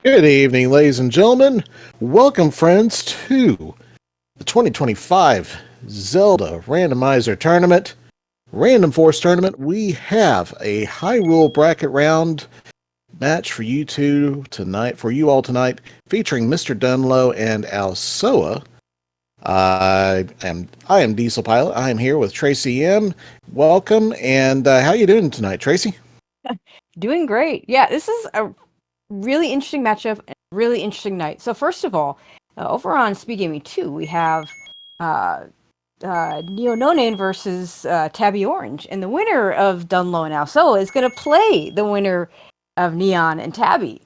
Good evening, ladies and gentlemen. Welcome, friends, to the 2025 Zelda Randomizer Tournament, Random Force Tournament. We have a Hyrule bracket round match for you all tonight, featuring MrDunlo and Alsoa. I am Diesel Pilot. I am here with Tracy M. Welcome, and how you doing tonight, Tracy? Doing great. Yeah, this is a really interesting matchup and a really interesting night. So first of all, over on SpeedGaming 2, we have Neo No versus Tabby Orange, and the winner of Dunlo and Alsoa is going to play the winner of Neon and Tabby.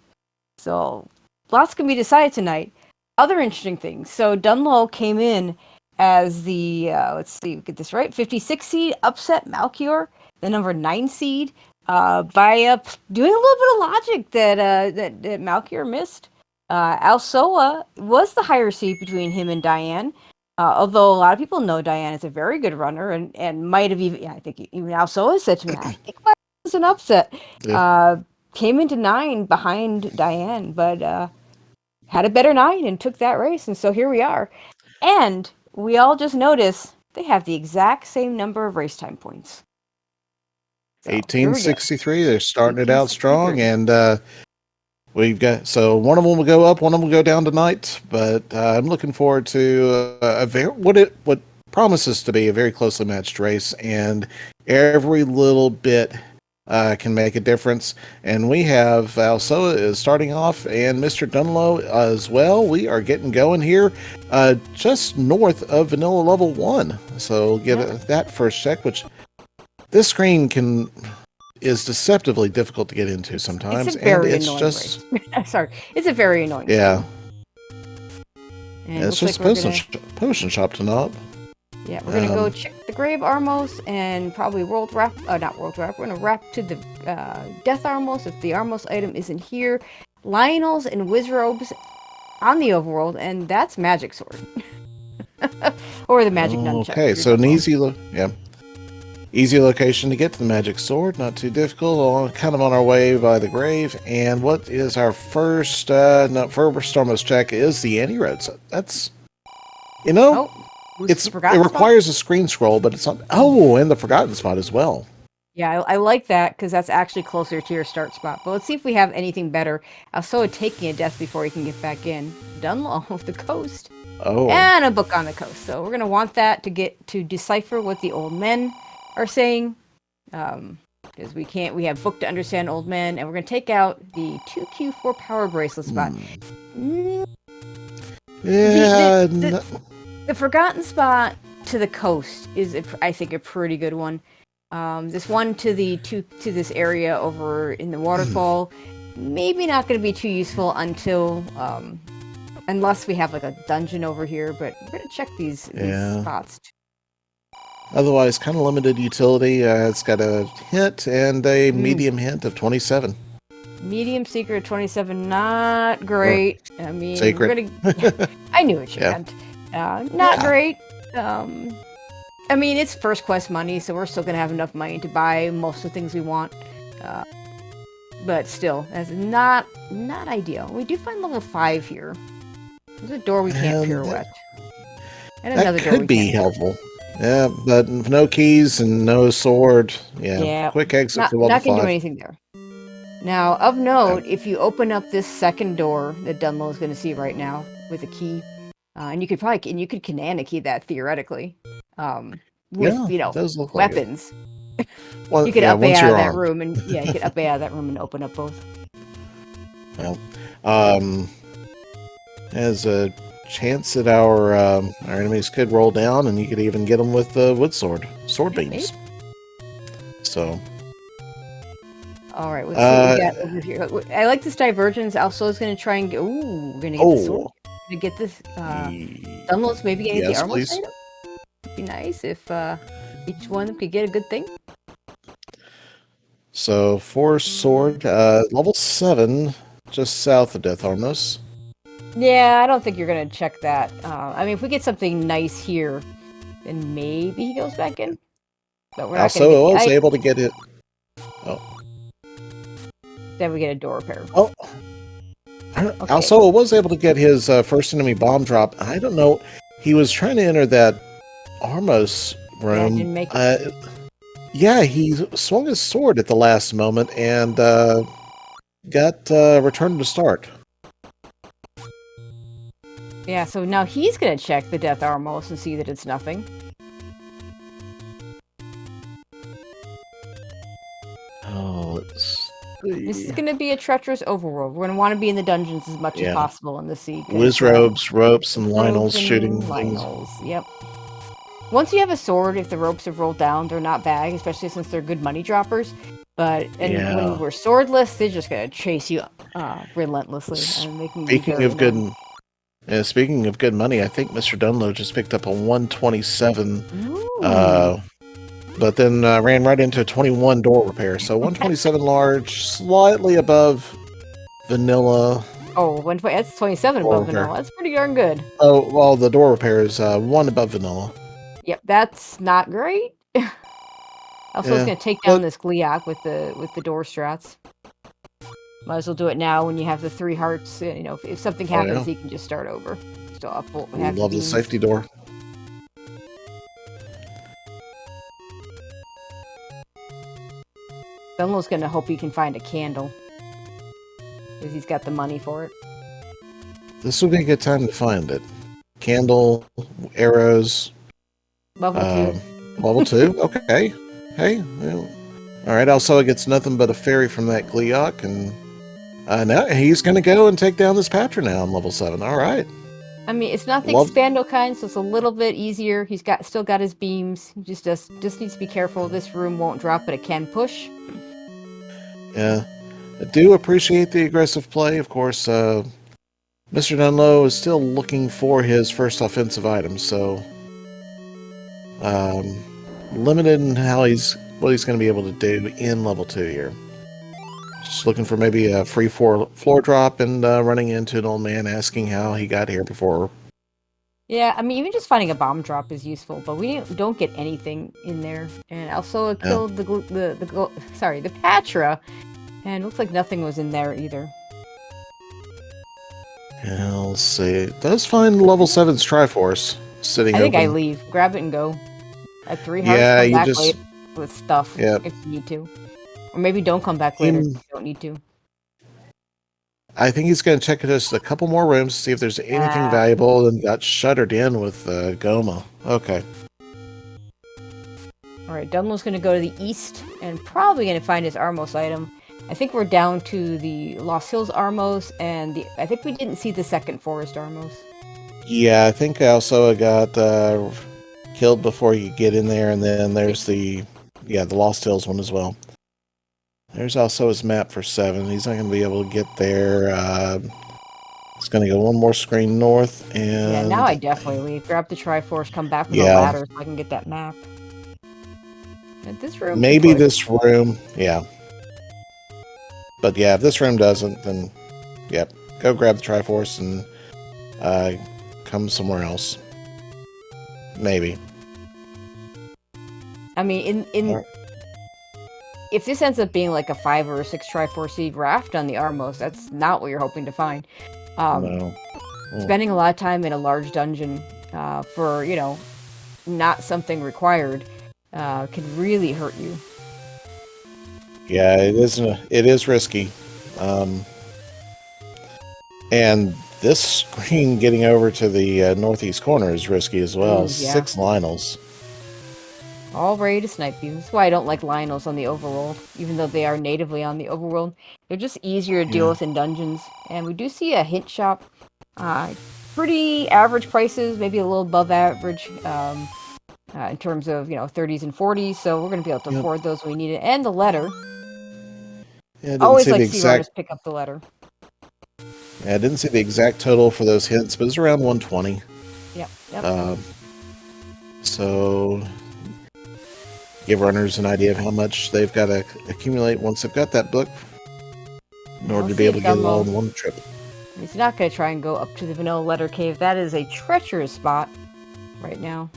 So lots can be decided tonight. Other interesting things. So Dunlo came in as the let's see, get this right, 56 seed, upset Malchior, the number 9 seed. By doing a little bit of logic that Malchior missed. Alsoa was the higher seed between him and Diane, although a lot of people know Diane is a very good runner and might have even, I think even Alsoa said to me, I think it was an upset. Yeah. Came into 9 behind Diane, but had a better 9 and took that race, and so here we are. And we all just noticed they have the exact same number of race time points. So, 1863. They're starting it out strong, and we've got one of them will go up, one of them will go down tonight. But I'm looking forward to what promises to be a very closely matched race, and every little bit can make a difference. And we have Alsoa is starting off, and MrDunlo as well. We are getting going here, just north of Vanilla Level 1. So give that first check, which. This screen is deceptively difficult to get into sometimes, it's a very and it's annoying just sorry, it's a very annoying. Yeah, and it's just potion shop tonight. Yeah, we're gonna go check the Grave Armos and probably not World Wrap. We're gonna wrap to the Death Armos if the Armos item isn't here. Lionels and Wizrobes on the overworld, and that's Magic Sword or the Magic Nunchuck. Okay, so an easy location to get to the Magic Sword, not too difficult. Kind of on our way by the grave. And what is our first Armos check is the anti-road. So that's, it requires a screen scroll, but it's not. Oh, and the Forgotten Spot as well. Yeah, I like that because that's actually closer to your start spot. But let's see if we have anything better. Alsoa taking a death before he can get back in. Dunlo with the coast. Oh. And a book on the coast. So we're going to want that to get to decipher what the old men are saying, because we have book to understand old men, and we're going to take out the 2Q4 power bracelet spot. Yeah, the Forgotten Spot to the coast is, I think, a pretty good one. This one to this area over in the waterfall, maybe not going to be too useful until unless we have like a dungeon over here. But we're going to check these spots. Otherwise, kind of limited utility. It's got a hint and a medium hint of 27. Medium secret 27, not great. I mean, sacred. I knew what you meant. Not great. I mean, it's first quest money, so we're still gonna have enough money to buy most of the things we want. But still, that's not ideal. We do find level 5 here. There's a door we can't pirouette. And another door could be helpful. Yeah, but no keys and no sword. Yeah. Quick exit for level 5. Not gonna do anything there. Now, of note, if you open up this second door that Dunlo is going to see right now with a key, and you could Kanana key that theoretically, with weapons. Well, you could up A out of that room, and you could up A out of that room and open up both. Well, there's a chance that our enemies could roll down, and you could even get them with the sword beams. So. All right, let's see what we got over here. I like this divergence. Alsoa's going to try and get. Ooh, we're going to get the sword. We're going to get this. Dunlo's maybe going to get the armor item. It'd be nice if each one of them could get a good thing. So, for sword, level 7, just south of Death Armos. Yeah, I don't think you're going to check that. I mean, if we get something nice here, then maybe he goes back in. But we're not going to. Also, I was able to get it. Oh. Then we get a door repair. Oh. Okay. Alsoa was able to get his first enemy bomb drop. I don't know. He was trying to enter that Armos Yeah, room. didn't make it. Yeah, he swung his sword at the last moment and got returned to start. Yeah, so now he's gonna check the Death Armos and see that it's nothing. Oh, let's see. This is gonna be a treacherous overworld. We're gonna want to be in the dungeons as much as possible in the sea. Whiz ropes, ropes, and Lionels ropes and shooting Lionels. Yep. Once you have a sword, if the ropes have rolled down, they're not bad, especially since they're good money droppers. But when we're swordless, they're just gonna chase you relentlessly, and they can be Speaking very of good, annoying. speaking of good money, I think MrDunlo just picked up a 127. But then ran right into a 21 door repair. So 127 large, slightly above vanilla. Oh, that's 27 above vanilla. That's pretty darn good. Oh, well, the door repair is one above vanilla. Yep, that's not great. Also, it's gonna take down this Gliok with the door strats. Might as well do it now when you have the 3 hearts. You know, if something happens, he can just start over. Still up. Love the safety door. Dunlo's gonna hope he can find a candle. Because he's got the money for it. This would be a good time to find it. Candle, arrows. Level 2. Level 2? Okay. Hey. Well, alright, Alsoa gets nothing but a fairy from that Gliok, and now he's going to go and take down this Patra now on level 7. Alright. I mean, it's not the expando kind, so it's a little bit easier. He's still got his beams. He just needs to be careful. This room won't drop, but it can push. Yeah. I do appreciate the aggressive play. Of course, MrDunlo is still looking for his first offensive item, so limited in what he's going to be able to do in level 2 here. Just looking for maybe a free floor drop and running into an old man asking how he got here before. Yeah, I mean, even just finding a bomb drop is useful, but we don't get anything in there. And also killed the Patra, and looks like nothing was in there either. Yeah, let's see. It does find level 7's Triforce sitting open. I think I leave. Grab it and go. At 3 hearts, come back later with stuff if you need to. Or maybe don't come back later if you don't need to. I think he's going to check just a couple more rooms to see if there's anything valuable, and got shuttered in with Goma. Okay. Alright, Dunlo's going to go to the east and probably going to find his Armos item. I think we're down to the Lost Hills Armos, and I think we didn't see the second Forest Armos. Yeah, I think Alsoa got killed before you get in there, and then there's the Lost Hills one as well. There's also his map for 7. He's not going to be able to get there. He's going to go one more screen north, and... Yeah, now I definitely leave. Grab the Triforce, come back with a ladder so I can get that map. And this room... Maybe this room, yeah. But yeah, if this room doesn't, then... Yep, go grab the Triforce and come somewhere else. Maybe. I mean, if this ends up being like a 5 or a 6 Triforce raft on the Armos, that's not what you're hoping to find. No. Spending a lot of time in a large dungeon for, not something required can really hurt you. Yeah, it is risky. And this screen getting over to the northeast corner is risky as well. 6 Lionels. All ready to snipe you. That's why I don't like Lionels on the overworld, even though they are natively on the overworld. They're just easier to deal with in dungeons. And we do see a hint shop. Pretty average prices, maybe a little above average in terms of, 30s and 40s. So we're going to be able to afford those when we need it. And the letter. Yeah, always like to see artists pick up the letter. Yeah, I didn't see the exact total for those hints, but it's around 120. Yep. So give runners an idea of how much they've got to accumulate once they've got that book in order to be able to get it all in one trip. He's not going to try and go up to the Vanilla Letter Cave. That is a treacherous spot right now.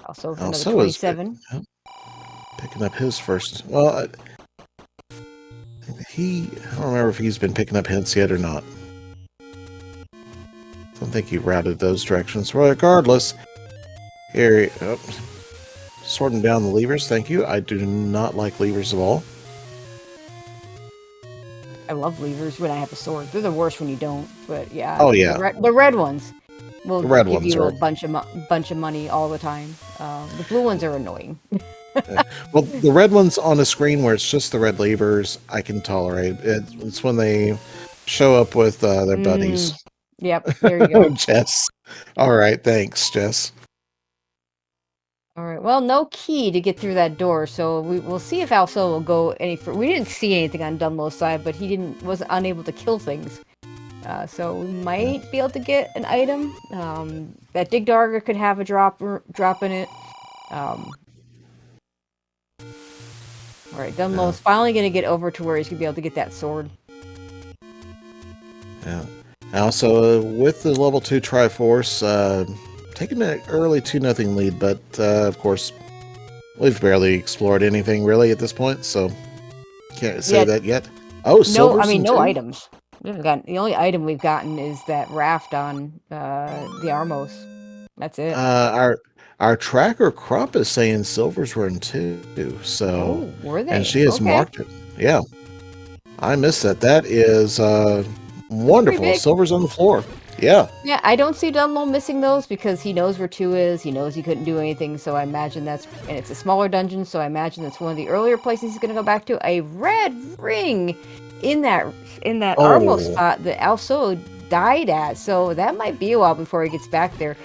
Also, for another 27. Picking up his first. Well, I don't remember if he's been picking up hints yet or not. I don't think he routed those directions. Regardless, here, sorting down the levers. Thank you. I do not like levers at all. I love levers when I have a sword. They're the worst when you don't. But yeah. Oh yeah. The red ones will The red give ones you are... a bunch of money all the time. The blue ones are annoying. Well, the red ones on a screen where it's just the red levers, I can tolerate. It's when they show up with their buddies. Yep, there you go. Jess. All right, thanks, Jess. All right. Well, no key to get through that door, so we'll see if Alsoa will go any further. We didn't see anything on Dunlo's side, but he was unable to kill things. So we might be able to get an item. That Dig Dagger could have a drop in it. All right, Dunlo's finally going to get over to where he's going to be able to get that sword. Yeah. Also, with the level 2 Triforce, taking an early 2-0 lead, but of course, we've barely explored anything really at this point, so can't say that yet. Oh, silvers no two? items. We haven't gotten, the only item we've gotten is that raft on the Armos. That's it. Our tracker crop is saying silvers were in 2, so were they? And she has marked it. Yeah, I missed that. That is wonderful. Silvers on the floor. Yeah. Yeah, I don't see Dunlo missing those because he knows where 2 is. He knows he couldn't do anything, so I imagine and it's a smaller dungeon, so I imagine that's one of the earlier places he's going to go back to. A red ring in that Armos spot that Alsoa died at, so that might be a while before he gets back there.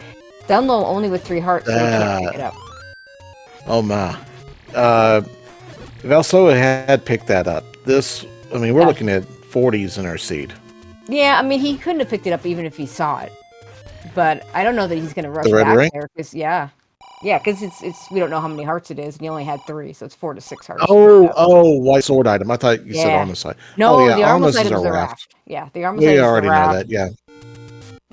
Dunlo only with 3 hearts, so he can't pick it up. Oh my. If Alsoa had picked that up, we're looking at 40s in our seed. Yeah, I mean, he couldn't have picked it up even if he saw it. But I don't know that he's going to rush back there. Because, because it's we don't know how many hearts it is, and he only had 3, so it's 4 to 6 hearts. White sword item. I thought you said Armos side. No, the Armos item is a raft. Yeah, the Armos item is a raft. We already know that, yeah.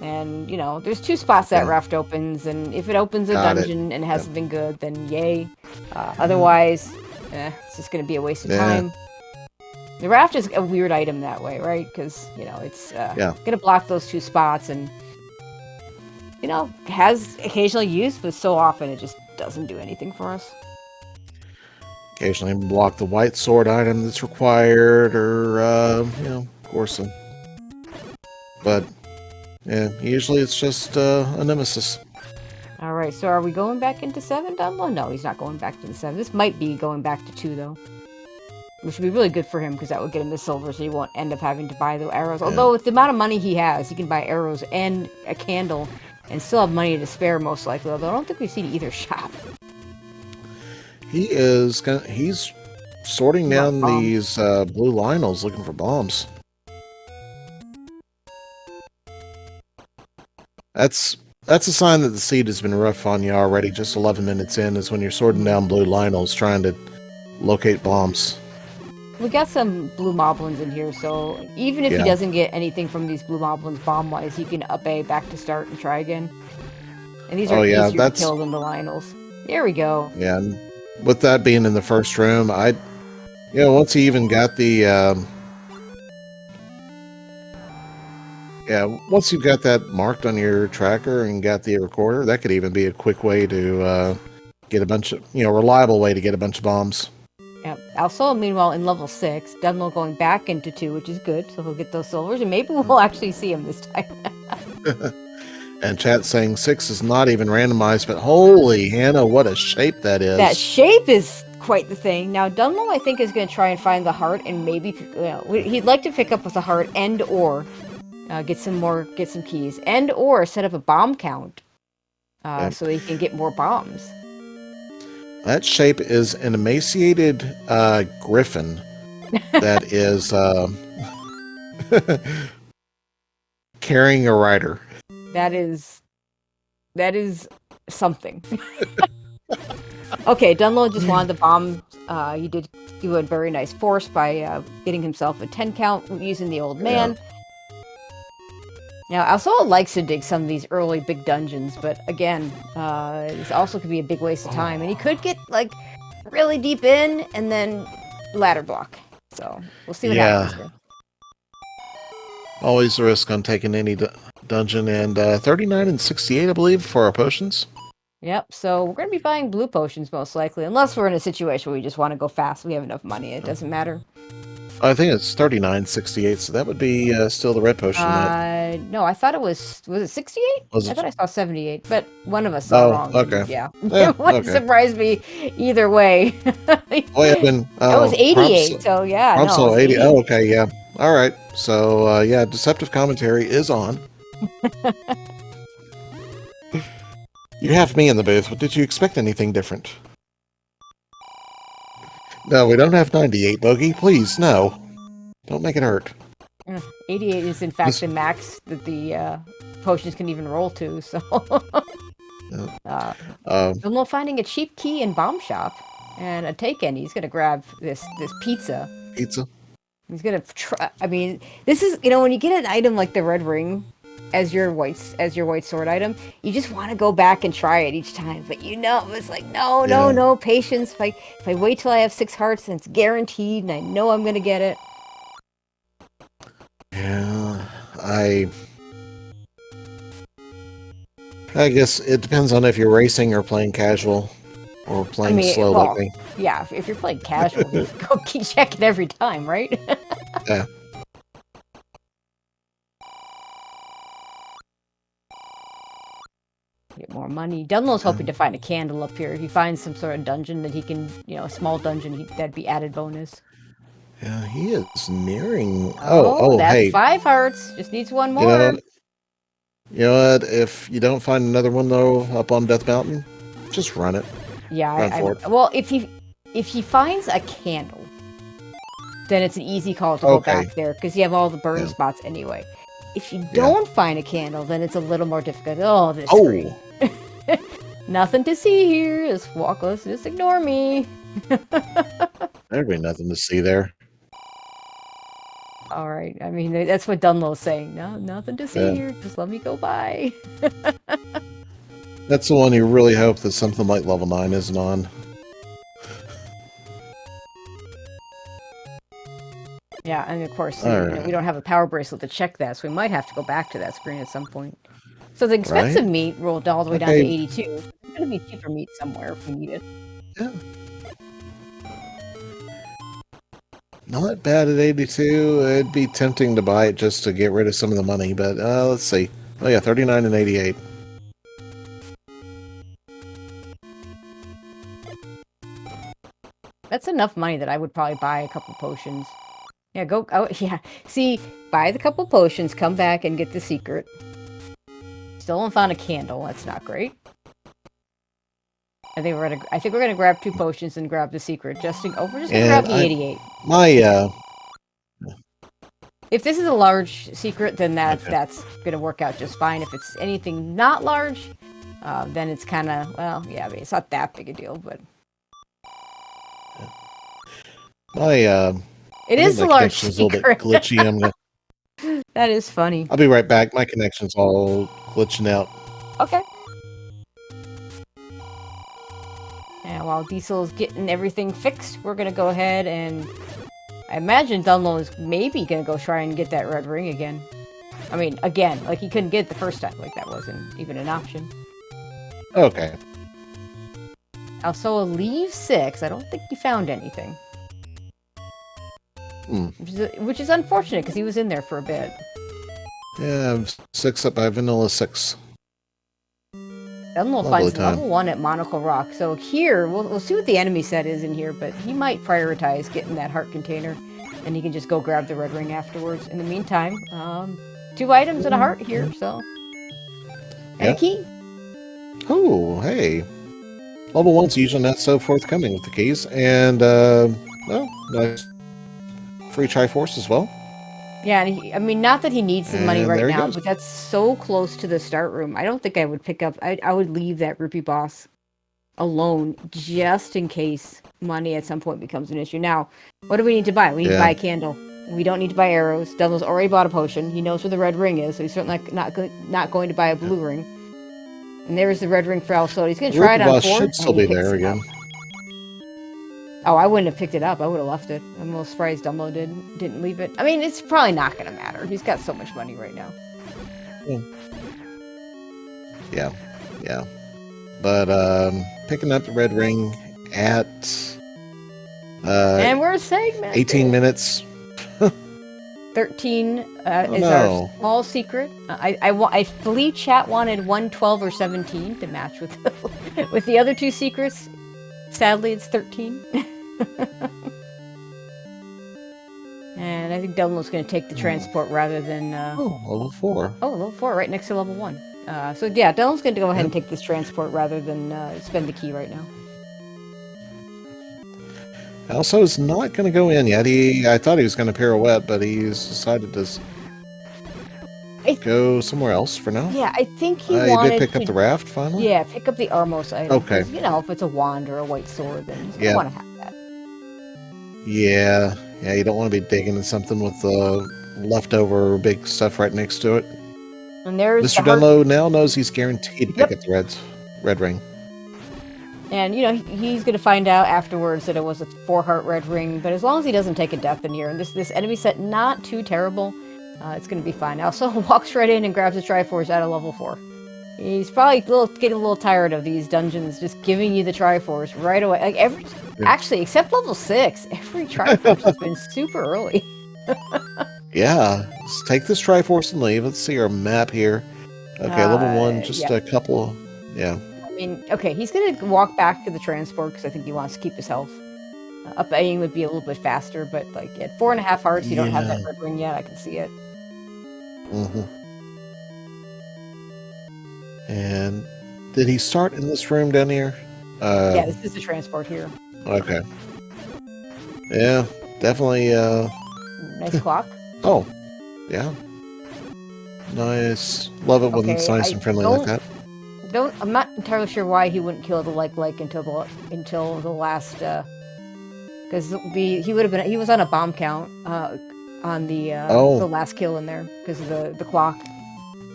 And, there's 2 spots that raft opens, and if it opens a dungeon and has something good, then yay. Otherwise, it's just going to be a waste of time. The raft is a weird item that way, right? Because, it's going to block those 2 spots and, has occasionally used, but so often it just doesn't do anything for us. Occasionally block the white sword item that's required or, of course. But, usually it's just a nemesis. All right, so are we going back into 7, Dunlo? No, he's not going back to the 7. This might be going back to 2, though. Which would be really good for him, because that would get him the silver, so he won't end up having to buy the arrows. Although, with the amount of money he has, he can buy arrows and a candle, and still have money to spare, most likely. Although, I don't think we've seen either shop. He's sorting down these blue Lionels, looking for bombs. That's a sign that the seed has been rough on you already. Just 11 minutes in is when you're sorting down blue Lionels, trying to locate bombs. We got some blue moblins in here, so even if he doesn't get anything from these blue moblins bomb-wise, he can up A back to start and try again. And these are easier to kill than the Lionels. There we go. Yeah, and with that being in the first room, once he even got the... once you've got that marked on your tracker and got the recorder, that could even be a quick way to get a bunch of, reliable way to get a bunch of bombs. Yeah, Alsoa, meanwhile, in level 6, Dunlo going back into 2, which is good, so he'll get those silvers, and maybe we'll actually see him this time. And chat saying 6 is not even randomized, but holy Hannah, what a shape that is. That shape is quite the thing. Now, Dunlo, I think, is going to try and find the heart, and maybe, he'd like to pick up with the heart, and or get some keys, and or set up a bomb count, so he can get more bombs. That shape is an emaciated griffin that is carrying a rider. That is something. Okay, Dunlo just wanted the bomb. He did do a very nice force by getting himself a 10 count using the old man. Now, Alsoa likes to dig some of these early big dungeons, but again, this also could be a big waste of time. And he could get, really deep in, and then ladder block. So we'll see what happens here. Always a risk on taking any dungeon. And 39 and 68, I believe, for our potions. Yep, so we're going to be buying blue potions most likely, unless we're in a situation where we just want to go fast. We have enough money, it doesn't matter. I think it's 39.68, so that would be still the red potion. No, I thought it was it 68? Was I it? thought I saw 78, but one of us saw wrong. Okay. Yeah, Yeah, it wouldn't surprise me either way. It was 88, so yeah, no, it was 80. 80. Oh, okay, yeah. All right, so yeah, deceptive commentary is on. You have me in the booth, but did you expect anything different? No, we don't have 98, Bogey. Please, no. Don't make it hurt. 88 is in fact the max that the potions can even roll to, so... Dunlo finding a cheap key in bomb shop and a take-in. He's going to grab this pizza. Pizza? He's going to try... I mean, this is... when you get an item like the red ring as your white sword item, you just want to go back and try it each time. But it's like, no, patience. If I wait till I have 6 hearts, then it's guaranteed, and I know I'm going to get it. Yeah, I guess it depends on if you're racing or playing casual or playing slow like me. Yeah, if you're playing casual, go keep checking every time, right? Yeah. Get more money. Dunlo's hoping to find a candle up here. If he finds some sort of dungeon that he can, a small dungeon, that'd be added bonus. Yeah, he is nearing. That's hey. 5 hearts. Just needs 1 more. You know what? If you don't find another one though up on Death Mountain, just run it. Yeah, well, if he finds a candle, then it's an easy call to go back there because you have all the burn spots anyway. If you don't find a candle, then it's a little more difficult. Oh, this screen. Nothing to see here. Just ignore me. There'd be nothing to see there. All right. I mean, that's what Dunlo's saying. No, nothing to see here. Just let me go by. That's the one you really hope that something like level 9 isn't on. Yeah, and of course, we don't have a power bracelet to check that, so we might have to go back to that screen at some point. So the expensive meat rolled all the way down to 82. There's going to be cheaper meat somewhere if we need it. Yeah. Not bad at 82. It'd be tempting to buy it just to get rid of some of the money, but let's see. Oh yeah, 39 and 88. That's enough money that I would probably buy a couple potions. Yeah, go. Oh, yeah. See, buy the couple potions, come back and get the secret. Still haven't found a candle. That's not great. I think we're gonna grab 2 potions and grab the secret. We're just gonna grab the 88. If this is a large secret, then that's gonna work out just fine. If it's anything not large, then it's kind of I mean, it's not that big a deal, but it is a large secret. A little bit glitchy. That is funny. I'll be right back. My connection's all glitching out. Okay. And while Diesel's getting everything fixed, we're gonna go ahead and I imagine Dunlo is maybe gonna go try and get that red ring again. I mean, again, like he couldn't get it the first time. Like that wasn't even an option. Okay. Alsoa leaves 6. I don't think he found anything. Which is unfortunate because he was in there for a bit. Yeah, I'm 6 up by Vanilla 6. Dunlo finds level 1 at Monocle Rock. So here, we'll see what the enemy set is in here, but he might prioritize getting that heart container, and he can just go grab the red ring afterwards. In the meantime, 2 items and a heart here, so... And a key. Oh, hey. Level 1's usually not so forthcoming with the keys, and, nice. Free Triforce as well. Yeah, and I mean, not that he needs the money right now, but that's so close to the start room. I don't think I would pick up... I would leave that rupee boss alone just in case money at some point becomes an issue. Now, what do we need to buy? We need to buy a candle. We don't need to buy arrows. Dunlo's already bought a potion. He knows where the red ring is, so he's certainly not going to buy a blue ring. And there's the red ring for Alsoa. He's going to try it on 4. Should still be there again. Oh, I wouldn't have picked it up. I would have left it. I'm a little surprised Dumbo didn't leave it. I mean, it's probably not going to matter. He's got so much money right now. Yeah, yeah. But picking up the red ring at and we're segmented. 18 minutes. 13 is our small secret. I believe chat wanted 1, 12, or 17 to match with with the other two secrets. Sadly, it's 13. And I think Dunlo's going to take the transport rather than... level 4. Oh, level 4, right next to level 1. So yeah, Dunlo's going to go ahead and take this transport rather than spend the key right now. Also, is not going to go in yet. I thought he was going to pirouette, but he's decided to go somewhere else for now. Yeah, I think he wanted did pick up the raft finally? Yeah, pick up the Armos item. Okay. You know, if it's a wand or a white sword, then he's going to want to have that. Yeah, you don't want to be digging in something with the leftover big stuff right next to it. And there's MrDunlo now knows he's guaranteed to pick up the red ring. And, you know, he's going to find out afterwards that it was a 4-heart red ring, but as long as he doesn't take a death in here, and this enemy set not too terrible, it's going to be fine. Also, walks right in and grabs a Triforce out of level 4. He's probably getting a little tired of these dungeons just giving you the Triforce right away. Like actually, except level 6, every Triforce has been super early. Yeah, let's take this Triforce and leave. Let's see our map here. Okay, level 1, just a couple. Yeah. I mean, okay, he's going to walk back to the transport because I think he wants to keep his health. Up aiming would be a little bit faster, but like at 4.5 hearts, you don't have that red ring yet. I can see it. And did he start in this room down here? Yeah, this is the transport here. Okay. Yeah, definitely. Nice clock. Oh, yeah. Nice. Love it when it's nice and friendly like that. I'm not entirely sure why he wouldn't kill the like until the last because he was on a bomb count on the last kill in there because of the clock,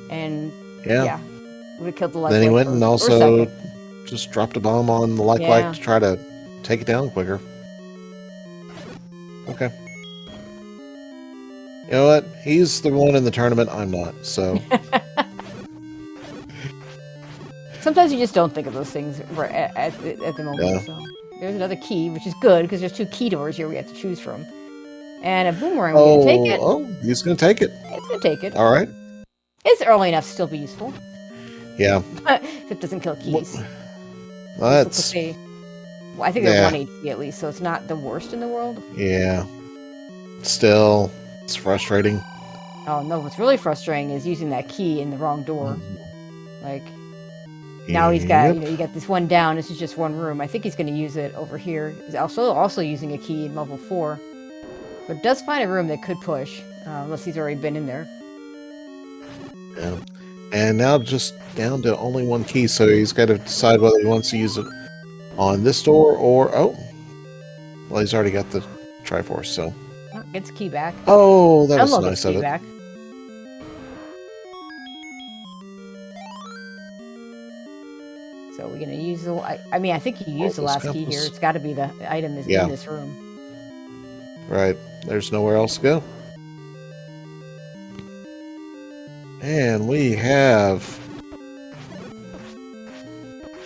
and yeah would have killed the like. Then he went and also just dropped a bomb on the like to try to take it down quicker. Okay. You know what? He's the one in the tournament. I'm not. So. Sometimes you just don't think of those things at the moment. Yeah. So there's another key, which is good because there's 2 key doors here we have to choose from, and a boomerang. We're gonna take it. Oh, he's gonna take it. He's gonna take it. All right. It's early enough to still be useful. Yeah. If it doesn't kill keys. Well, that's. I think they're 1 HP at least, so it's not the worst in the world. Yeah. Still, it's frustrating. Oh no! What's really frustrating is using that key in the wrong door. Like. Now he's got, you got this one down. This is just one room. I think he's going to use it over here. He's also using a key in level 4. But it does find a room that could push, unless he's already been in there. Yeah. And now just down to only 1 key, so he's got to decide whether he wants to use it on this door or... well, he's already got the Triforce, so... Gets the key back. Oh, that was nice of it. Back. So we're going to use the... I mean, I think you used the last key here. It's got to be the item is in this room. Right. There's nowhere else to go. And we have...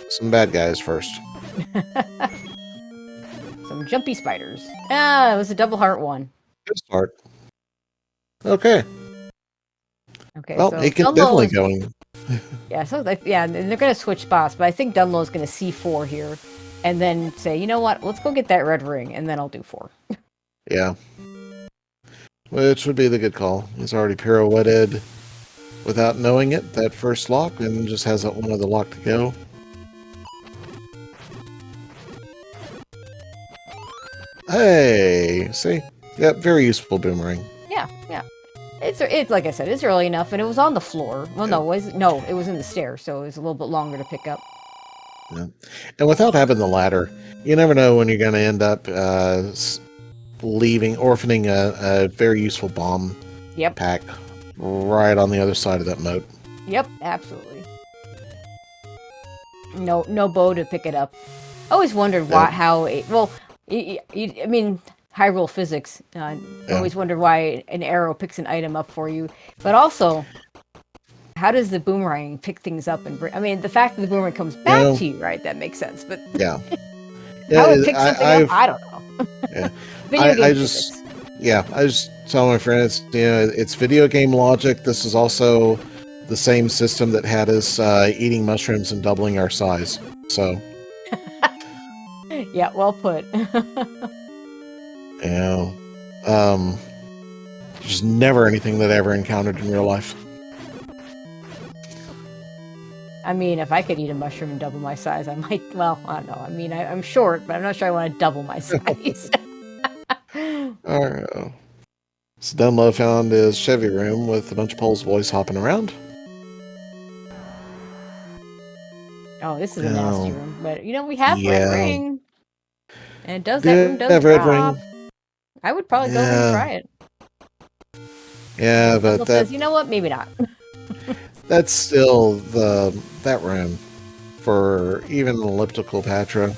some bad guys first. Some jumpy spiders. It was a double heart one. Good start. Okay. Okay, well, so it can definitely going. Yeah, so and they're going to switch spots, but I think Dunlo's going to C4 here, and then say, you know what, let's go get that red ring, and then I'll do 4. Yeah. Which would be the good call. He's already pirouetted without knowing it, that first lock, and just has that one other lock to go. Hey, see? Yep, very useful boomerang. Yeah. It's like I said, it's early enough, and it was on the floor. Well, it was in the stairs, so it was a little bit longer to pick up. Yeah. And without having the ladder, you never know when you're going to end up orphaning a very useful bomb pack right on the other side of that moat. Yep, absolutely. No bow to pick it up. I always wondered I mean, Hyrule physics. Always wonder why an arrow picks an item up for you, but also, how does the boomerang pick things up and bring? I mean, the fact that the boomerang comes back to you, right? That makes sense. But yeah, how it picks something up, I don't know. yeah, Video game I physics. just I just tell my friends, it's video game logic. This is also the same system that had us eating mushrooms and doubling our size. So. Yeah, well put. There's never anything that I ever encountered in real life. I mean, if I could eat a mushroom and double my size, I might. Well, I don't know. I mean, I'm short, but I'm not sure I want to double my size. Alright. So Dunlo found his Chevy room with a bunch of Poles boys hopping around. Oh, this is a nasty room, but we have Red Ring, and does that room have Red Ring? I would probably go and try it. Yeah, but that says, you know what? Maybe not. That's still that room for even an elliptical Patra.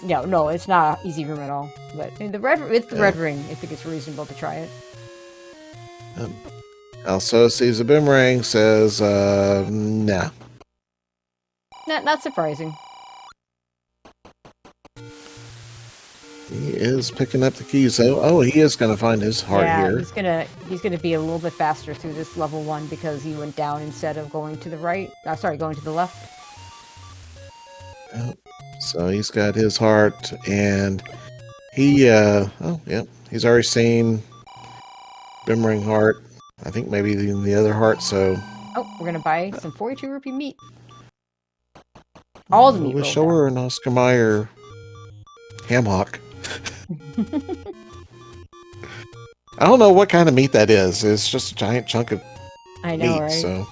No, it's not an easy room at all. But the Red Ring. I think it's reasonable to try it. Alsoa sees a boomerang, says, nah. Not surprising. He is picking up the keys, though. Oh, he is going to find his heart here. He's gonna be a little bit faster through this level 1 because he went down instead of going to the right. Going to the left. Yep. So he's got his heart, and he, he's already seen Boomerang heart. I think maybe the other heart, so... Oh, we're gonna buy some 42 rupee meat. All the meat. We'll show her an Oscar Mayer ham hock. I don't know what kind of meat that is. It's just a giant chunk of meat, right? So,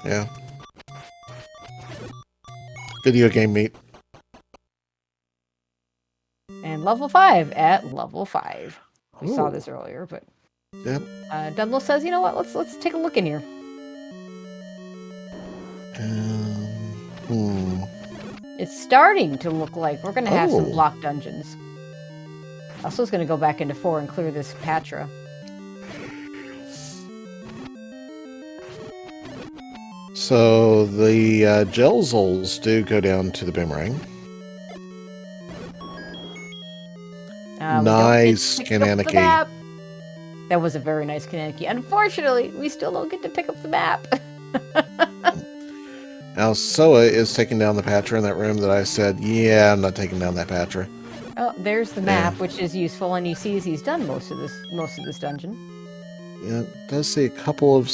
yeah. Video game meat. And level 5 at level 5. We saw this earlier, but... Yep. Dunlo says, you know what, let's take a look in here. It's starting to look like we're going to have some block dungeons. Alsoa's going to go back into 4 and clear this Patra. So the Gelzols do go down to the boomerang. Nice Kananaki. That was a very nice Kananaki. Unfortunately, we still don't get to pick up the map. Alsoa is taking down the Patra in that room that I said, yeah, I'm not taking down that Patra. Oh, there's the map, which is useful, and he sees he's done most of this dungeon. Yeah, it does see a couple of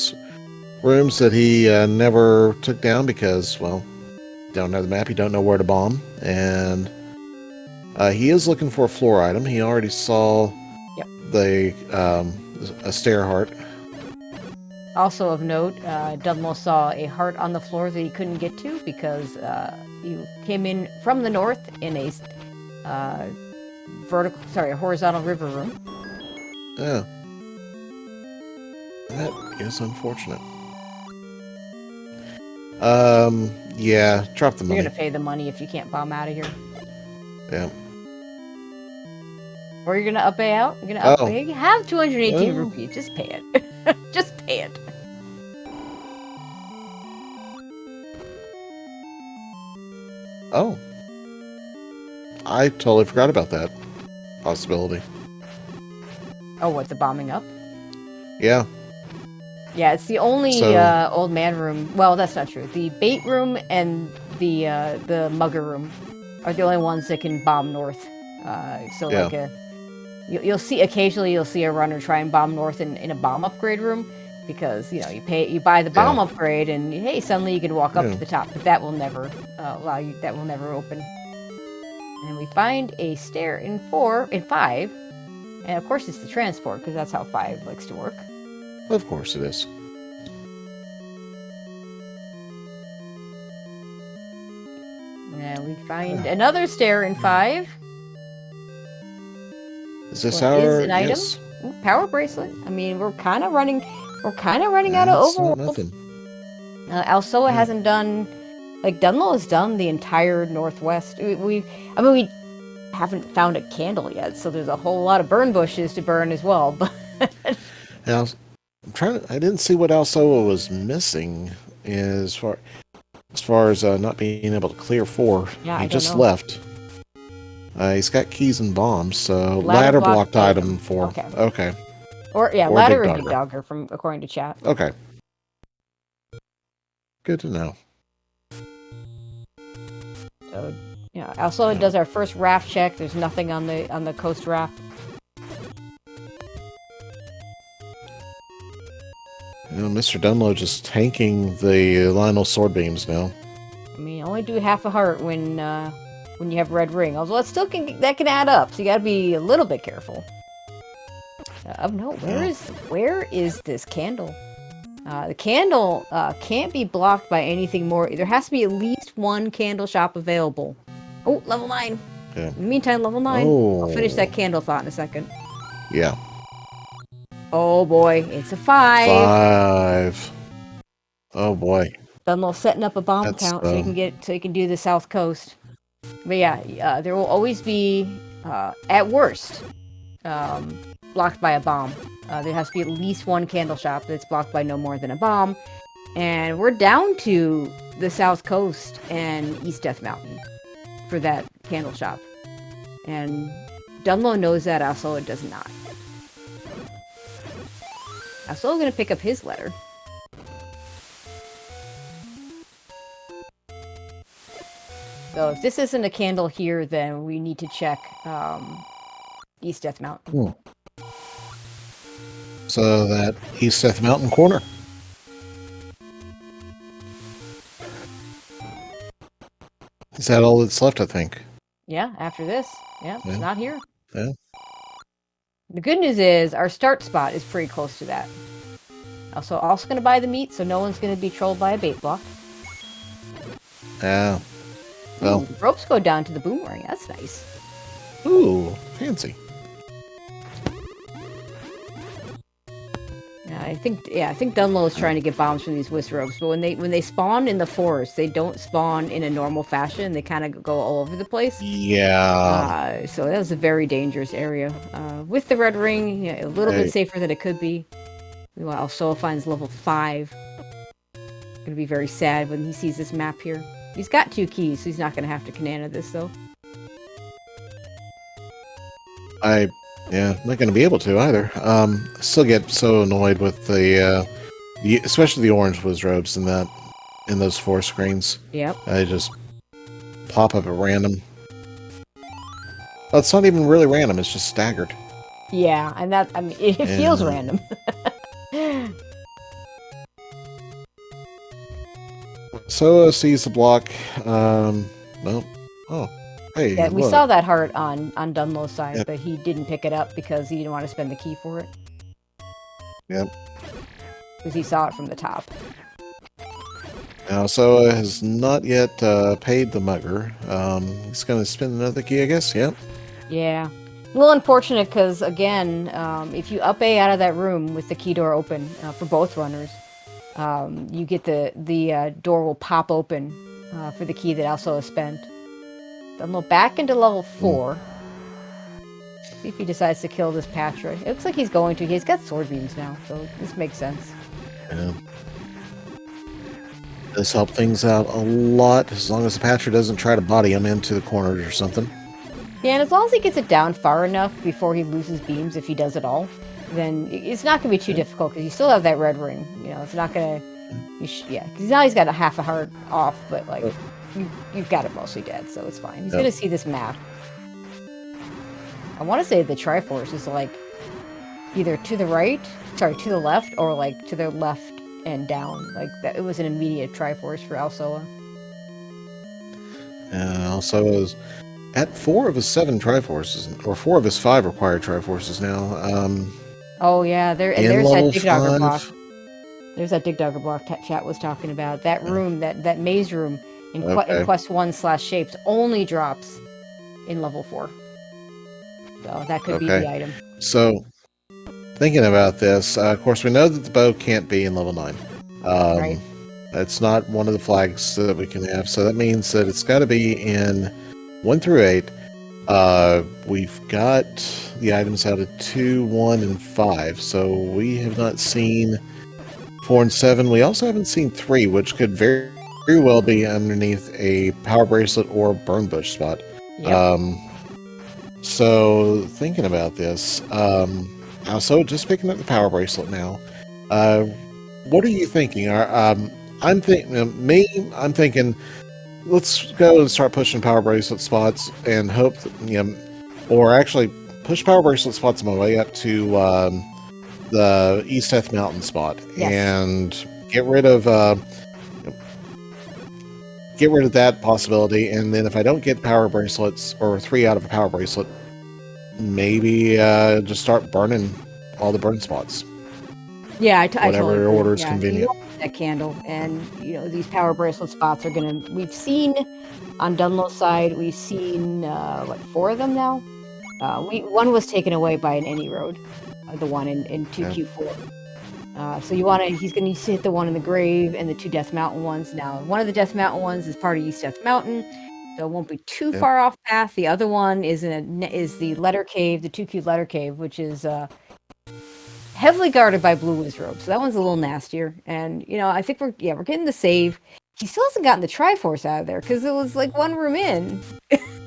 rooms that he never took down because, well, you don't know the map, you don't know where to bomb, and he is looking for a floor item. He already saw a stair heart. Also of note, Dunlo saw a heart on the floor that he couldn't get to because you came in from the north in a horizontal river room. Yeah. That is unfortunate. Yeah, drop the money. You're gonna pay the money if you can't bomb out of here. Yeah. Or you're gonna up out? You're gonna up pay? You have 218 rupees. Just pay it. Just pay it. Oh. I totally forgot about that possibility. Oh, what, the bombing up? Yeah. Yeah, it's the only old man room. Well, that's not true. The bait room and the mugger room are the only ones that can bomb north. You'll see occasionally a runner try and bomb north in a bomb upgrade room because you buy the bomb upgrade and hey, suddenly you can walk up to the top, but that will never allow you. That will never open. And we find a stair in 5, and of course it's the transport because that's how 5 likes to work. Of course it is. And we find another stair in 5. Is this an item? Yes. Ooh, power bracelet. I mean, we're kind of running out of overworld. Alsoa hasn't done, Dunlo has done the entire northwest. We haven't found a candle yet, so there's a whole lot of burn bushes to burn as well. But Now, I didn't see what Alsoa was missing as far as not being able to clear 4. Yeah, he I don't just know. left. He's got keys and bombs, so Ladder blocked blocked item 4. Okay. Or Or ladder or Dig dig Dogger. dogger from according to chat. Okay. Good to know. So Alsoa does our first raft check. There's nothing on the coast raft. MrDunlo just tanking the Lionel sword beams now. I mean, only do half a heart when you have red ring. Although that can add up, so you gotta be a little bit careful. No, where is this candle? The candle can't be blocked by anything more. There has to be at least one candle shop available. Oh, level 9. Okay. In the meantime, level 9. Oh. I'll finish that candle thought in a second. Yeah. Oh boy, it's a 5. 5. Oh boy. Dunlo setting up a bomb count so you can do the south coast. But yeah, there will always be at worst blocked by a bomb. There has to be at least one candle shop that's blocked by no more than a bomb. And we're down to the south coast and East Death Mountain for that candle shop. And Dunlo knows that, Alsoa does not. Alsoa gonna pick up his letter. So if this isn't a candle here, then we need to check East Death Mountain. So that East Death Mountain corner. Is that all that's left, I think? Yeah, after this. Yeah, it's not here. Yeah. The good news is our start spot is pretty close to that. Also going to buy the meat, so no one's going to be trolled by a bait block. Yeah. Well. Ooh, ropes go down to the boomerang. That's nice. Ooh, fancy. I think Dunlo is trying to get bombs from these whisk ropes, but when they spawn in the forest, they don't spawn in a normal fashion. They kind of go all over the place. Yeah. So that was a very dangerous area. With the red ring, a little bit safer than it could be. Alsoa finds level 5. Gonna be very sad when he sees this map here. He's got 2 keys, so he's not gonna have to Kanana this though. I'm not going to be able to either. Still get so annoyed with the especially the orange wizrobes in those 4 screens. Yep. They just pop up at random. Well, it's not even really random. It's just staggered. Yeah, and it feels random. So sees the block. Hey, yeah, we look. saw that heart on Dunlow's side, but he didn't pick it up because he didn't want to spend the key for it. Yep. Because he saw it from the top. Now, Alsoa has not yet paid the mugger. He's going to spend another key, I guess. Yep. Yeah. A little unfortunate because, again, if you up A out of that room with the key door open for both runners, you get the door will pop open for the key that Alsoa spent. Dunlo back into level 4. See if he decides to kill this Patra. It looks like he's going to. He's got sword beams now, so this makes sense. Yeah. This helped things out a lot, as long as the Patra doesn't try to body him into the corners or something. Yeah, and as long as he gets it down far enough before he loses beams, if he does at all, then it's not going to be too difficult, because you still have that red ring. It's not going to... because now he's got a half a heart off, but, you've got it mostly dead, so it's fine. He's going to see this map. I want to say the Triforce is, either to the left, or, to the left and down. It was an immediate Triforce for Alsoa. Alsoa is at 4 of his 7 Triforces, or 4 of his 5 required Triforces now. Oh, yeah, there's that Dig Dogger 5. block. There's that Dig Dogger block chat was talking about. That room, that maze room in Quest 1/Shapes only drops in level 4. So that could be the item. So, thinking about this, of course, we know that the bow can't be in level 9. Right. That's not one of the flags that we can have. So that means that it's got to be in 1 through 8. We've got the items out of 2, 1, and 5, so we have not seen 4 and 7. We also haven't seen 3, which could very well be underneath a power bracelet or burn bush spot. Yep. So thinking about this, also just picking up the power bracelet now. What are you thinking? I'm thinking, I'm thinking, let's go and start pushing power bracelet spots and hope that, or actually push power bracelet spots on my way up to the East Death Mountain spot and get rid of that possibility. And then if I don't get power bracelets or 3 out of a power bracelet, maybe just start burning all the burn spots. Yeah, I whatever totally order is agree. convenient. You want that candle, and these power bracelet spots are gonna. We've seen on Dunlo's side, we've seen 4 of them now. One was taken away by an any road, the one in 2Q4. So he's gonna need to hit the one in the grave and the 2 Death Mountain ones. Now, one of the Death Mountain ones is part of East Death Mountain, so it won't be too far off path. The other one is the Letter Cave, the 2Q Letter Cave, which is heavily guarded by Blue Wizrobe, so that one's a little nastier. And I think we're getting the save. He still hasn't gotten the Triforce out of there because it was like 1 room in.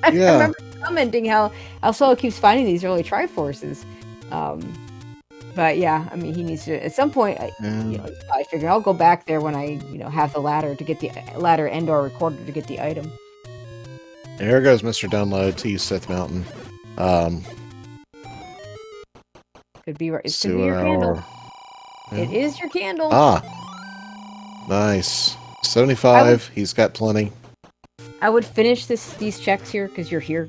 I remember commenting how Alsoa keeps finding these early Triforces. But yeah, I mean, he needs to at some point. I figure I'll go back there when I have the ladder to get the ladder and/or recorder to get the item. And here goes MrDunlo to East Death Mountain. Could be right. It could be your candle. Yeah. It is your candle. Nice. 75. He's got plenty. I would finish these checks here because you're here.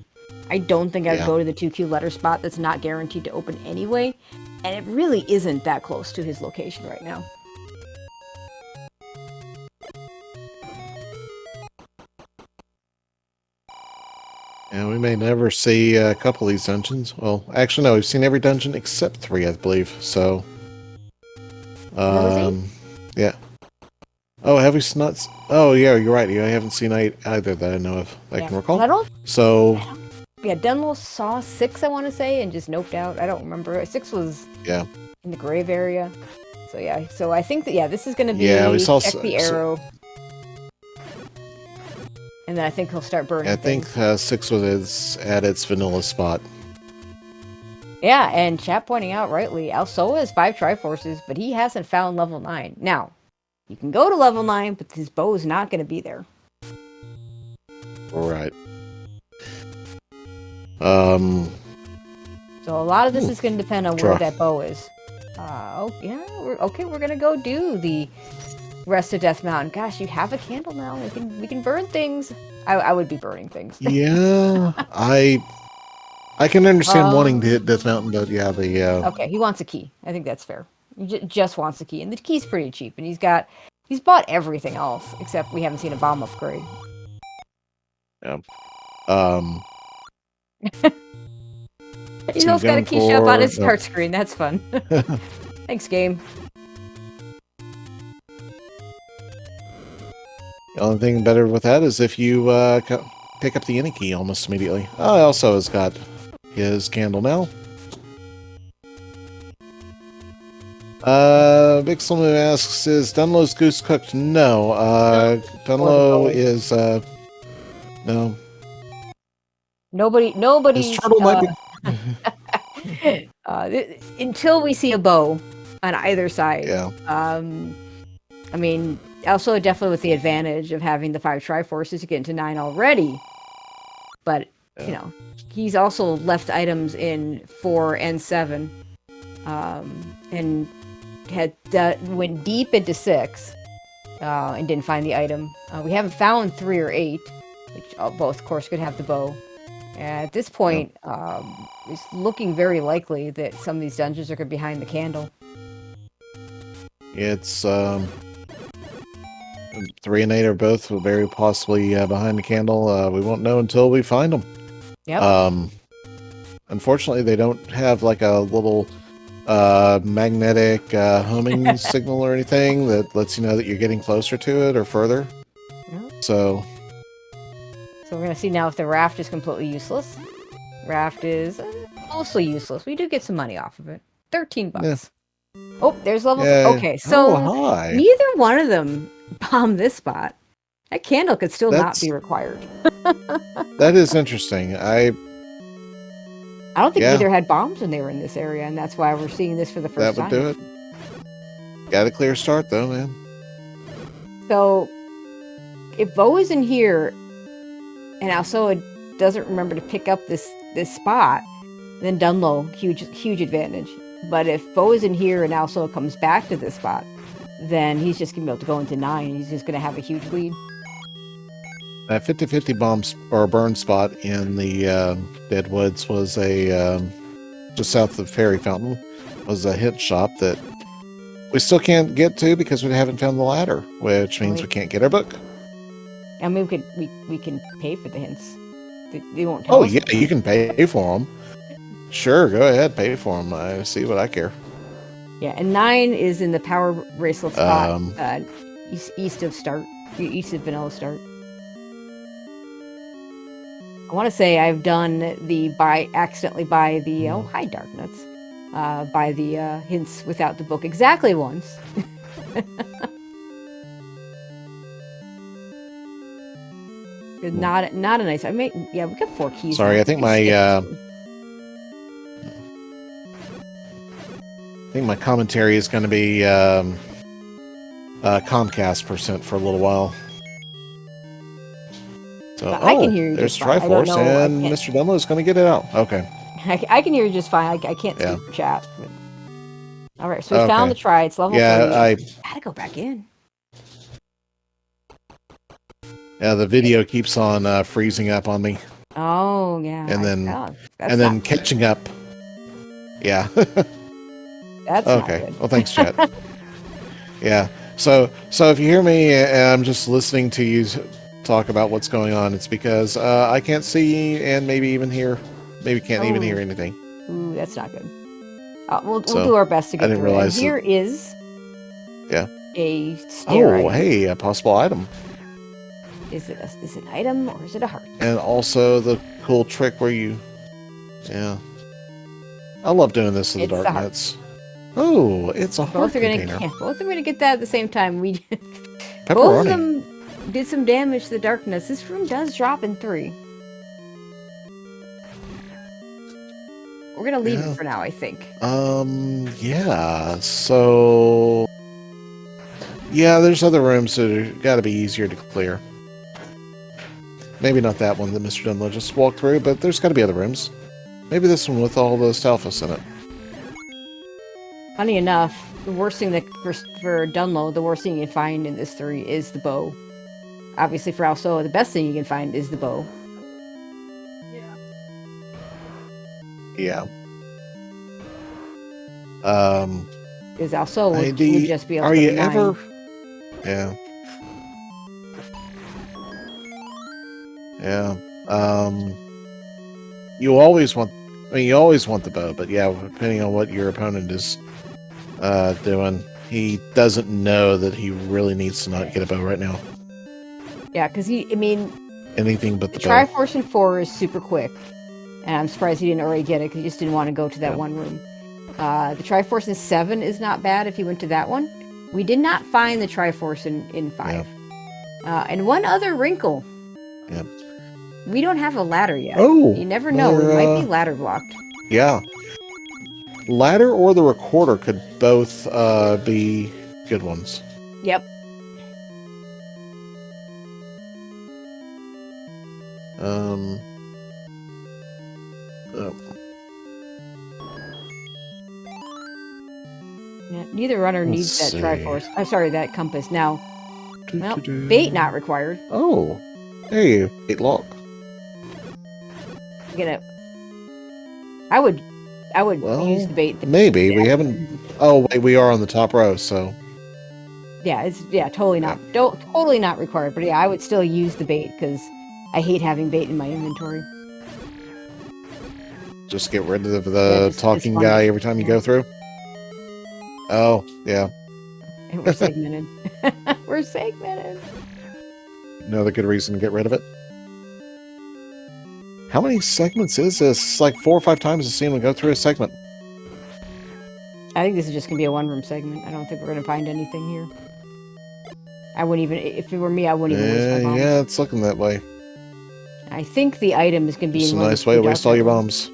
I don't think I'd go to the 2Q letter spot that's not guaranteed to open anyway. And it really isn't that close to his location right now. And we may never see a couple of these dungeons. Well, actually, no, we've seen every dungeon except 3, I believe. So, yeah. Oh, have we not? Oh, yeah, you're right. I haven't seen 8 either that I know of. I can recall. Dunlo saw 6, I want to say, and just noped out. I don't remember. 6 was in the grave area. So yeah. So I think that this is going to be we saw check the arrow. And then I think he'll start burning. I think 6 was at its vanilla spot. Yeah, and chat pointing out rightly, Alsoa has 5 Triforces, but he hasn't found level 9. Now, you can go to level 9, but his bow is not going to be there. All right. So a lot of this is going to depend on where that bow is. We're going to go do the rest of Death Mountain. Gosh, you have a candle now. We can burn things. I would be burning things. Yeah, I can understand wanting to hit Death Mountain, but Okay, he wants a key. I think that's fair. He just wants a key, and the key's pretty cheap. And he's bought everything else except we haven't seen a bomb upgrade. Yeah. He's also got a key shop on his start screen. That's fun. Thanks, game. The only thing better with that is if you pick up the any key almost immediately. Oh, also has got his candle now. Big Slimu asks, is Dunlo's goose cooked? No. Dunlo is no. Nobody's until we see a bow on either side. Yeah. I mean, also definitely with the advantage of having the 5 Triforces to get into 9 already. But he's also left items in 4 and 7, and went deep into 6, and didn't find the item. We haven't found 3 or 8, which both, of course, could have the bow. At this point, it's looking very likely that some of these dungeons are behind the candle. It's 3 and 8 are both very possibly behind the candle. We won't know until we find them. Yep. Unfortunately, they don't have like a little magnetic homing signal or anything that lets you know that you're getting closer to it or further. Yep. So we're going to see now if the raft is completely useless. Raft is mostly useless. We do get some money off of it. 13 Yeah. bucks. Oh, there's level. Yeah. Okay, so Hi. neither one of them bombed this spot. That candle could still not be required. That is interesting. I don't think either had bombs when they were in this area, and that's why we're seeing this for the first time. That would do it. Got a clear start, though, man. So, if Bo is in here, and Alsoa doesn't remember to pick up this spot, then Dunlo, huge advantage. But if Bo is in here and Alsoa comes back to this spot, then he's just going to be able to go into 9, and he's just going to have a huge lead. That 50-50 bombs or burn spot in the Dead Woods was a just south of Fairy Fountain, was a hit shop that we still can't get to because we haven't found the ladder, which means we can't get our book. I mean, we can pay for the hints. They won't tell us. Yeah, you can pay for them. Sure, go ahead, pay for them. I see what I care. Yeah, and 9 is in the power bracelet spot east of Vanilla Start. I want to say I've done accidentally buy the hi Darknuts, buy the hints without the book exactly once. Not a nice. We got 4 keys. Sorry, I think my commentary is going to be Comcast % for a little while. So, I can hear you. There's just fine. Triforce, and MrDunlo is going to get it out. Okay. I can hear you just fine. I can't see your chat. But... All right, so we found the try. It's level 3. I gotta go back in. Yeah, the video keeps on freezing up on me. Oh yeah. And then catching up. Yeah. That's okay. Not good. Well, thanks, chat. Yeah. So if you hear me and I'm just listening to you talk about what's going on, it's because I can't see and maybe even hear. Maybe can't even hear anything. Ooh, that's not good. We'll do our best to get through it. And here is a stair item. Hey, a possible item. Is it an item or is it a heart? And also the cool trick where you... Yeah. I love doing this to the dark nets. Oh, it's a heart container. Both are going to get that at the same time. Pepperoni. Both of them did some damage to the darkness. This room does drop in 3. We're going to leave it for now, I think. Yeah. So... Yeah, there's other rooms that have got to be easier to clear. Maybe not that one that MrDunlo just walked through, but there's got to be other rooms. Maybe this one with all the Stalfus in it. Funny enough, the worst thing for Dunlo, the worst thing you can find in this 3 is the bow. Obviously for Alsoa, the best thing you can find is the bow. Yeah. Because Alsoa would just be able to get 9. Yeah. Yeah. You always want the bow, but yeah, depending on what your opponent is doing, he doesn't know that he really needs to not get a bow right now. Yeah, because anything but the bow. Triforce in 4 is super quick, and I'm surprised he didn't already get it because he just didn't want to go to that one room. The Triforce in 7 is not bad if he went to that one. We did not find the Triforce in 5. Yeah. And one other wrinkle. Yeah. We don't have a ladder yet. Oh, you never know. We might be ladder blocked. Yeah. Ladder or the recorder could both be good ones. Yep. Yeah, neither runner needs that Triforce. I'm sorry, that compass. Now, bait not required. Oh, hey, bait lock. I would use the bait. Maybe we haven't. Oh wait, we are on the top row, so. Yeah, it's totally not required. But yeah, I would still use the bait because I hate having bait in my inventory. Just get rid of the talking guy every time you go through. Oh yeah. And we're segmented. We're segmented. Another good reason to get rid of it. How many segments is this? It's like 4 or 5 times I've seen him go through a segment. I think this is just going to be a one-room segment. I don't think we're going to find anything here. I wouldn't even, if it were me, I wouldn't even waste my bombs. Yeah, it's looking that way. I think the item is going to be It's in a one nice of way the to waste all your bombs.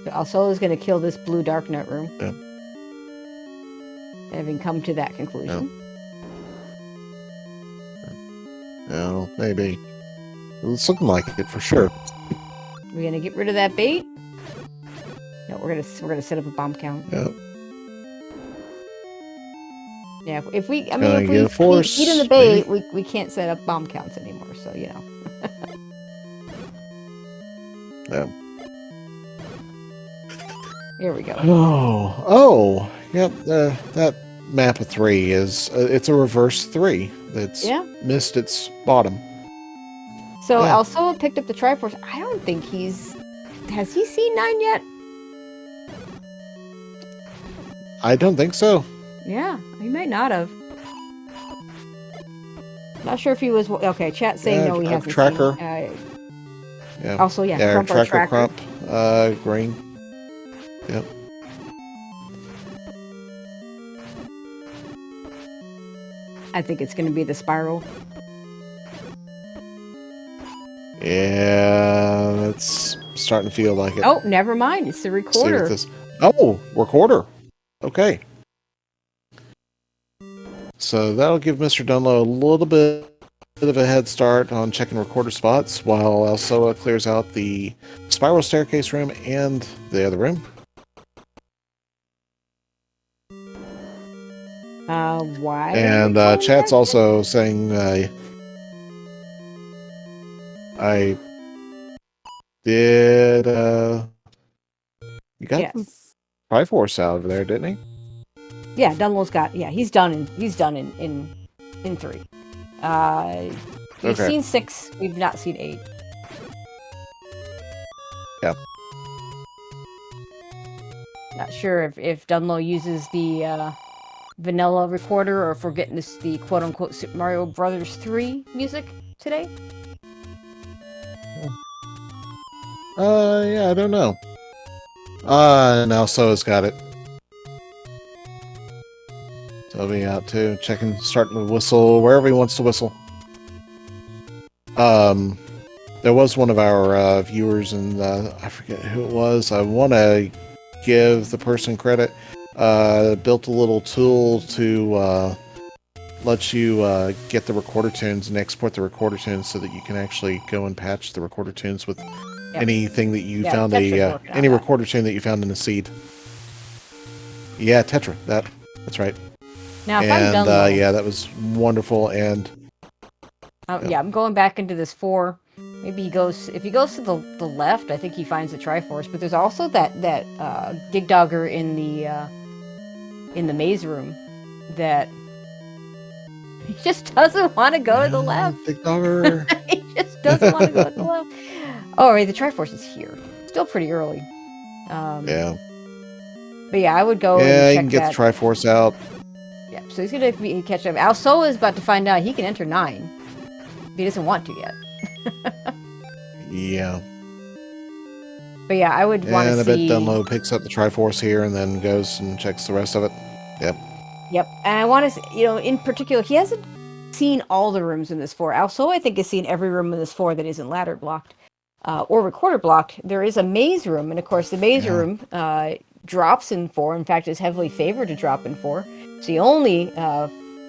So Alsoa is going to kill this blue dark nut room. Yeah. Having come to that conclusion. No, maybe. It's looking like it for sure. We're going to get rid of that bait. No, we're gonna set up a bomb count. Yep. Yeah, if we Get keep a force, eating the bait, we can't set up bomb counts anymore. So you know. Yeah. Here we go. Oh, yep. That map of 3 is it's a reverse 3 that's missed its bottom. So Alsoa picked up the Triforce. I don't think has he seen 9 yet? I don't think so. Yeah, he might not have. Not sure if he was okay. Chat saying no, he hasn't. Tracker. Yeah. Also, Crump tracker. Crump. Green. Yep. I think it's going to be the spiral. Yeah, it's starting to feel like it. Oh, never mind. It's the recorder. Oh, recorder. Okay. So that'll give MrDunlo a little bit of a head start on checking recorder spots while Alsoa clears out the spiral staircase room and the other room. Why? And chat's also saying I did you got the Triforce out of there, didn't he? Yeah, Dunlo's got he's done in 3. We've seen 6, we've not seen 8. Yep. Not sure if Dunlo uses the vanilla recorder or if we're getting the quote-unquote Super Mario Brothers 3 music today. Yeah, I don't know. And Alsoa's got it. So I'll be out too, starting to whistle wherever he wants to whistle. There was one of our viewers, and I forget who it was. I want to give the person credit. Built a little tool to let you get the recorder tunes and export the recorder tunes so that you can actually go and patch the recorder tunes with anything that you found any recorder tune that you found in a seed. Yeah, Tetra. That's right. Now, if I'm done, that was wonderful. And I'm going back into this 4. Maybe if he goes to the left, I think he finds the Triforce. But there's also that Dig Dogger in the maze room that he just doesn't want to go to the left. Dig Dogger. He just doesn't want to go to the left. Oh, right, the Triforce is here. Still pretty early. Yeah. But yeah, I would go. Yeah, and you can get the Triforce out. Yeah, so he's gonna catch up. Alsoa is about to find out he can enter 9. He doesn't want to yet. Yeah. But yeah, I would want to see. And I bet Dunlo picks up the Triforce here and then goes and checks the rest of it. Yep. Yep. And I want to, in particular, he hasn't seen all the rooms in this 4. Alsoa, I think, has seen every room in this 4 that isn't ladder blocked or recorder blocked. There is a maze room, and of course, the maze room drops in 4. In fact, is heavily favored to drop in 4. It's the only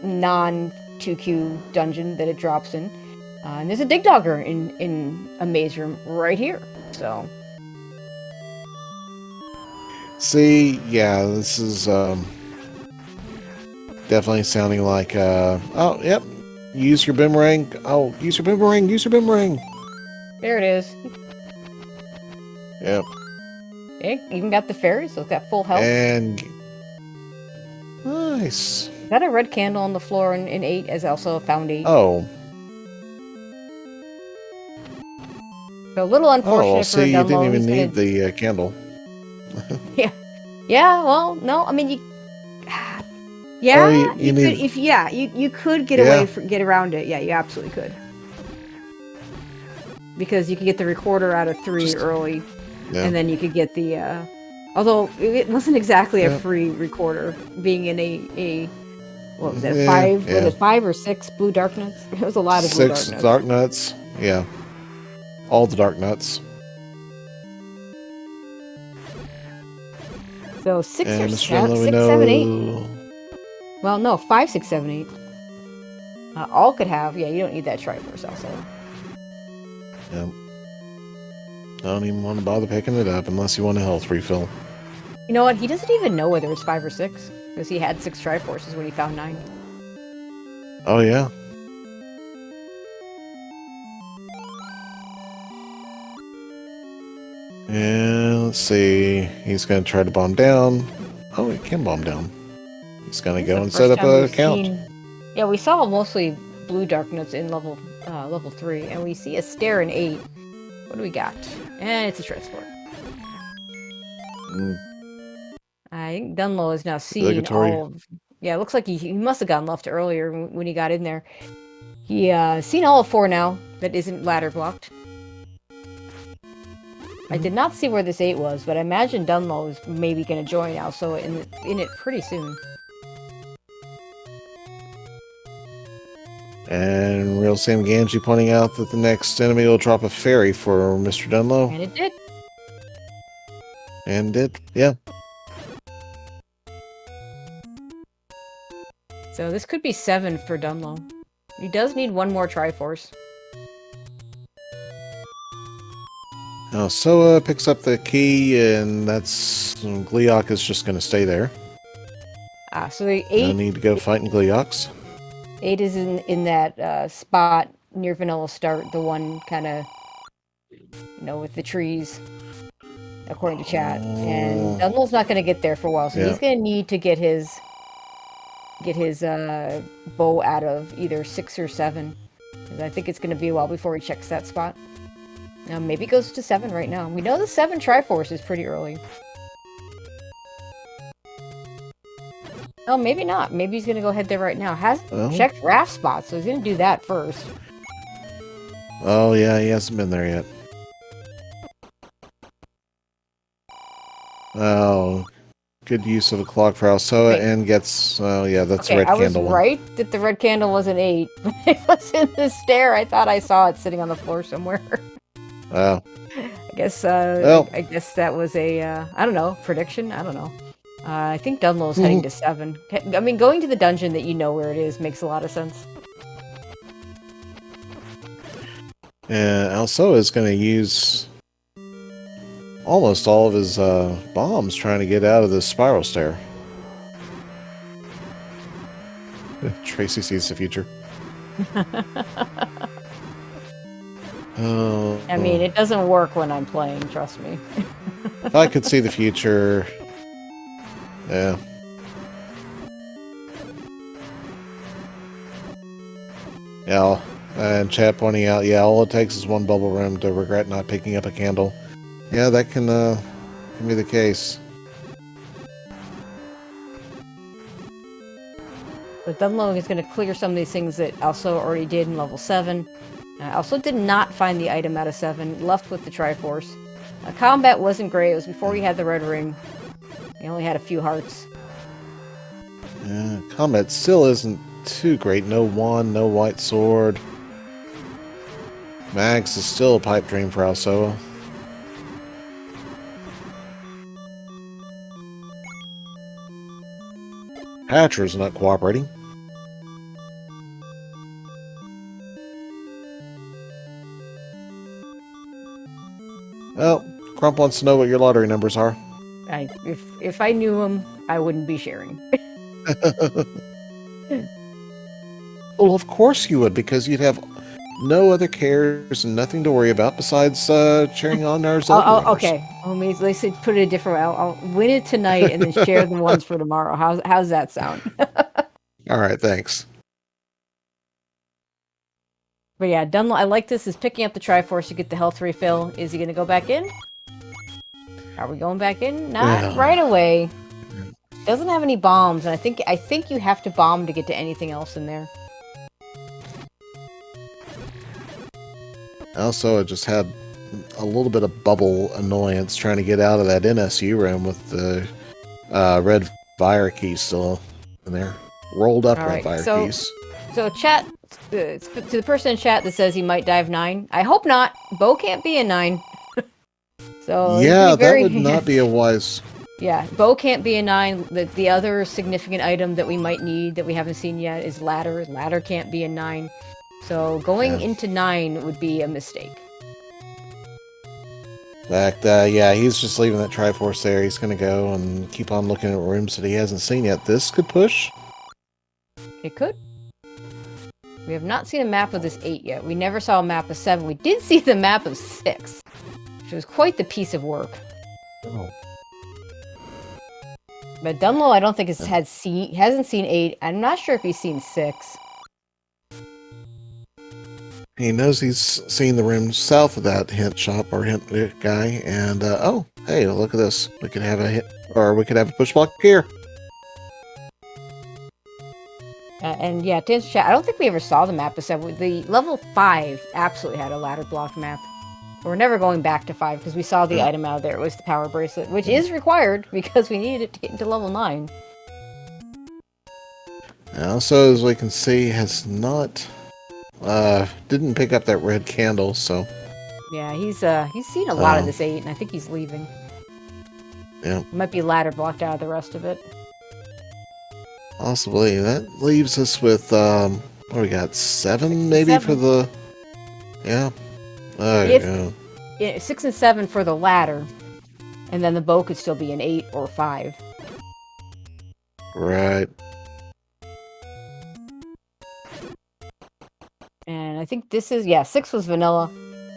non-2Q dungeon that it drops in. And there's a Dig Dogger in a maze room right here. So. See, yeah, this is definitely sounding like oh, yep. Use your boomerang. Oh, use your boomerang. Use your boomerang. There it is. Yep. It even got the fairy, so it's got full health. And nice. Is that a red candle on the floor in 8 as also found 8? Oh. So a little unfortunate for you Dunlo. didn't even need the candle. Yeah. Yeah, well, no, I mean, you... you could, you could get get around it. Yeah, you absolutely could. because you could get the recorder out of 3 early, and then you could get the. Although it wasn't exactly a free recorder, being in a what was it, 5? Was it 5 or 6 blue dark nuts? It was a lot of blue dark nuts. 6 dark nuts. Yeah, all the dark nuts. So 6 or 7, 6, 7, 8. Well, no, 5, 6, 7, 8. All could have. Yeah, you don't need that Triforce also. Yep. I don't even want to bother picking it up unless you want a health refill. You know what? He doesn't even know whether it's 5 or 6 because he had 6 Triforces when he found 9. Oh yeah. And let's see. He's going to try to bomb down. Oh, he can bomb down. He's going to go and set up an account. Yeah, we saw mostly blue dark nuts in level 3, and we see a stair in 8. What do we got? And it's a transport. I think Dunlo is now seeing all of... Yeah, it looks like he must have gotten left earlier when he got in there. He seen all of 4 now that isn't ladder blocked. I did not see where this 8 was, but I imagine Dunlo is maybe going to join Alsoa in it pretty soon. And Real Sam Ganji pointing out that the next enemy will drop a fairy for MrDunlo. And it did. And it, yeah. So this could be 7 for Dunlo. He does need 1 more Triforce. Alsoa picks up the key, and that's... Gleeok is just going to stay there. So the 8... No need to go fighting Gleeoks. 8 is in that spot near Vanilla Start, the one kind of, with the trees, according to chat. And Dunlo's not going to get there for a while, so he's going to need to get his bow out of either 6 or 7. Because I think it's going to be a while before he checks that spot. Maybe it goes to 7 right now. We know the 7 Triforce is pretty early. Oh, maybe not. Maybe he's going to go head there right now. Checked raft spots, so he's going to do that first. Oh, yeah, he hasn't been there yet. Oh, good use of a clock for Alsoa, and gets... yeah, that's a red candle one. I was right that the red candle was an 8, but it was in the stair. I thought I saw it sitting on the floor somewhere. Oh. I guess that was a, I don't know, prediction? I don't know. I think Dunlo's heading to 7. I mean, going to the dungeon that you know where it is makes a lot of sense. And Alsoa is going to use almost all of his bombs trying to get out of this spiral stair. Tracy sees the future. I mean, it doesn't work when I'm playing, trust me. If I could see the future... Yeah. Yeah, and chat pointing out, yeah, all it takes is 1 bubble room to regret not picking up a candle. Yeah, that can be the case. But Dunlo is going to clear some of these things that Alsoa already did in level 7. Alsoa did not find the item out of 7, left with the Triforce. Combat wasn't great, it was before he had the red ring. He only had a few hearts. Yeah, combat still isn't too great. No wand, no white sword. Max is still a pipe dream for Alsoa. Hatcher's not cooperating. Well, Crump wants to know what your lottery numbers are. If I knew him, I wouldn't be sharing. Well, of course you would, because you'd have no other cares and nothing to worry about besides cheering on our Zelda. Okay. Let's put it a different way. I'll win it tonight and then share the ones for tomorrow. How's that sound? All right, thanks. But yeah, Dunlo, I like this. Is picking up the Triforce to get the health refill. Is he going to go back in? Are we going back in? Not right away. Doesn't have any bombs, and I think you have to bomb to get to anything else in there. Also, I just had a little bit of bubble annoyance trying to get out of that NSU room with the red fire keys still in there. Rolled up All red right, fire so keys. chat to the person in chat that says he might dive 9. I hope not. Bo can't be a 9. So you Yeah, be that very would not be a wise. yeah. Bo can't be a 9. The other significant item that we might need that we haven't seen yet is ladder. Ladder can't be a 9. So going Yeah. into 9 would be a mistake. In fact, yeah, he's just leaving that Triforce there. He's going to go and keep on looking at rooms that he hasn't seen yet. This could push. It could. We have not seen a map of this 8 yet. We never saw a map of 7. We did see the map of 6, which was quite the piece of work. Oh. But Dunlo, I don't think hasn't seen 8. I'm not sure if he's seen 6. He knows he's seen the room south of that hint shop or hint guy, and oh, hey, look at this. We could have a hit, or we could have a push block here. And yeah, to answer chat, I don't think we ever saw the map of 7. The level 5 absolutely had a ladder block map. We're never going back to 5 because we saw the item out there. It was the power bracelet, which is required because we needed it to get into level 9. Also, as we can see, has not didn't pick up that red candle, so Yeah, he's seen a lot of this 8, and I think he's leaving. Yeah. Might be ladder blocked out of the rest of it. Possibly. That leaves us with what do we got? 7 maybe 7. for the yeah. Yeah, 6 and 7 for the ladder, and then the bow could still be an 8 or 5. Right. And I think this is 6 was vanilla,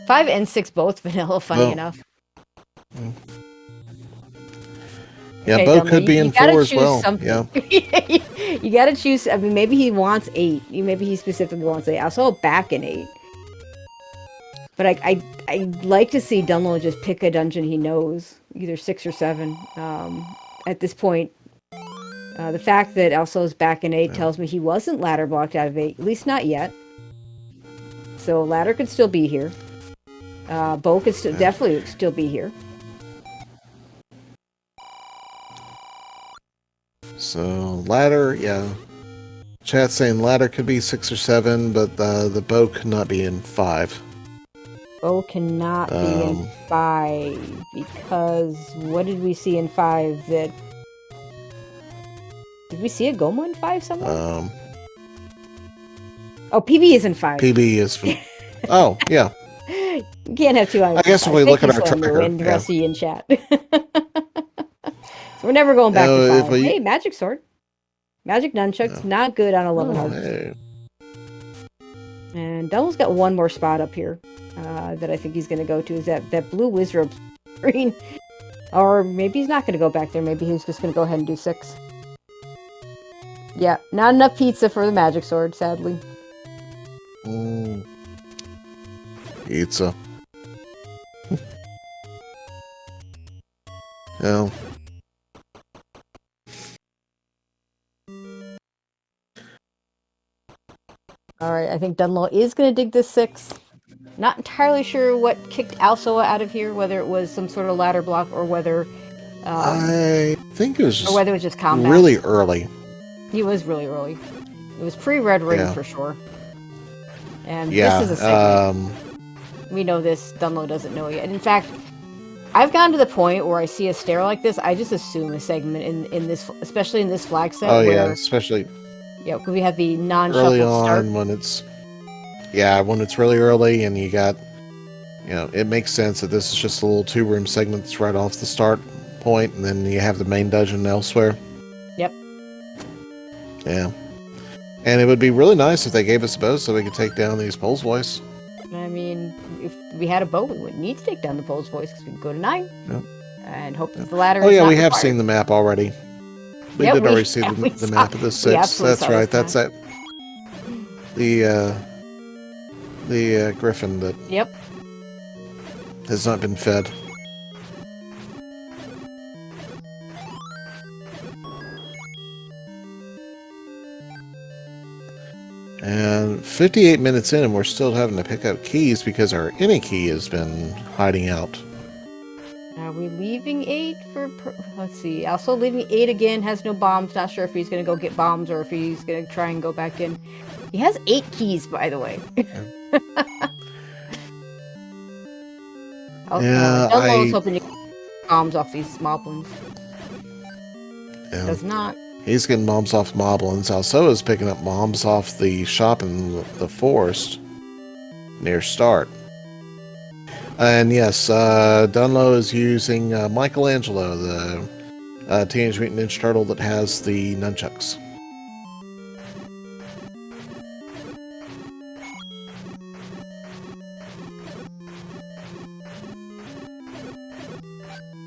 5 and 6 both vanilla. Funny enough. Yeah, Okay, Bo Dunley, could be you in gotta 4 as choose well. something. Yeah. You gotta choose. I mean, maybe he wants 8. Maybe he specifically wants 8. I saw back in 8. But I'd like to see Dunlo just pick a dungeon he knows, either 6 or 7. At this point, the fact that Alsoa's back in 8 tells me he wasn't ladder blocked out of 8, at least not yet. So ladder could still be here. Bo could definitely still be here. So ladder, yeah. Chat saying ladder could be 6 or 7, but the bow could not be in 5. Bo cannot be in 5 because what did we see in 5 that... Did we see a Goma in 5 somewhere? Oh, PB is in 5. PB is from... Oh, yeah. You can't have 2 items. I guess if we look at our tracker, and the rest of you in chat. So we're never going back to 5. Hey, magic sword. Magic nunchucks, not good on 11 hearts. Hey. And Dunlo's got one more spot up here that I think he's going to go to, is that blue wizrobe screen. Or maybe he's not going to go back there. Maybe he's just going to go ahead and do 6. Yeah, not enough pizza for the magic sword, sadly. Pizza. Well. Alright, I think Dunlo is going to dig this 6. Not entirely sure what kicked Alsoa out of here, whether it was some sort of ladder block or whether... I think it was just, or whether it was just combat. really early. He was really early. It was pre-Red Ring for sure. And this is a segment. We know this. Dunlo doesn't know yet. And in fact, I've gotten to the point where I see a stair like this, I just assume a segment in this, especially in this flag set. Oh, yeah, especially... Yeah, because we have the non-shuffled early on start. when it's really early and you got, it makes sense that this is just a little 2-room segment that's right off the start point, and then you have the main dungeon elsewhere. Yep. Yeah. And it would be really nice if they gave us a bow so we could take down these Pole's Voice. I mean, if we had a bow, we wouldn't need to take down the Pole's Voice because we could go to 9 and hope that the ladder Oh, is yeah, not we have required. seen the map already. We did already see the map of the 6. That's right. That's that. The griffin that has not been fed. And 58 minutes in, and we're still having to pick up keys because our any key has been hiding out. Are we leaving 8 for... Let's see. Also leaving 8 again. Has no bombs. Not sure if he's going to go get bombs or if he's going to try and go back in. He has 8 keys, by the way. Dunlo's hoping to get bombs off these moblins. Yeah. Does not. He's getting bombs off moblins. Alsoa is picking up bombs off the shop in the forest near start. And yes, Dunlo is using Michelangelo, the Teenage Mutant Ninja Turtle that has the nunchucks.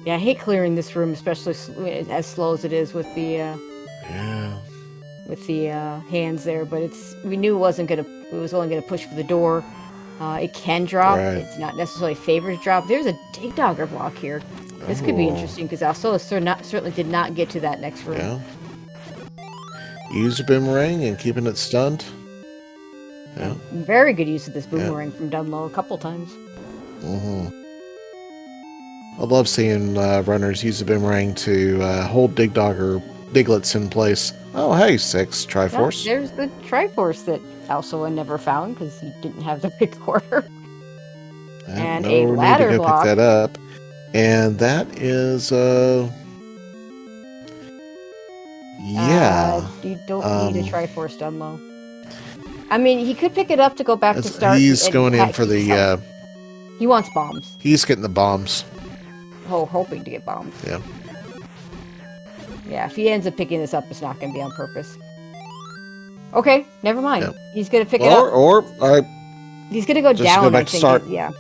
Yeah, I hate clearing this room, especially as slow as it is with the hands there. But we knew it was only gonna push for the door. It can drop. Right. It's not necessarily favored to drop. There's a dig dogger block here. This could be interesting because Alsoa certainly did not get to that next room. Yeah. Use a boomerang and keeping it stunned. Yeah. Very good use of this boomerang from Dunlo a couple times. I love seeing runners use a boomerang to hold diglets in place. Oh, hey, 6 Triforce. Yeah, there's the Triforce that Alsoa never found because he didn't have the big quarter. And a ladder need to go block. Pick that up. And that is, yeah. You don't need a Triforce, Dunlo. I mean, he could pick it up to go back to start. He's going in for the, he wants bombs. He's getting the bombs. Oh, hoping to get bombs. Yeah. Yeah, if he ends up picking this up, it's not going to be on purpose. Okay, never mind. Yep. He's going to pick it up. He's going to go down, go back I to think. start. Yeah.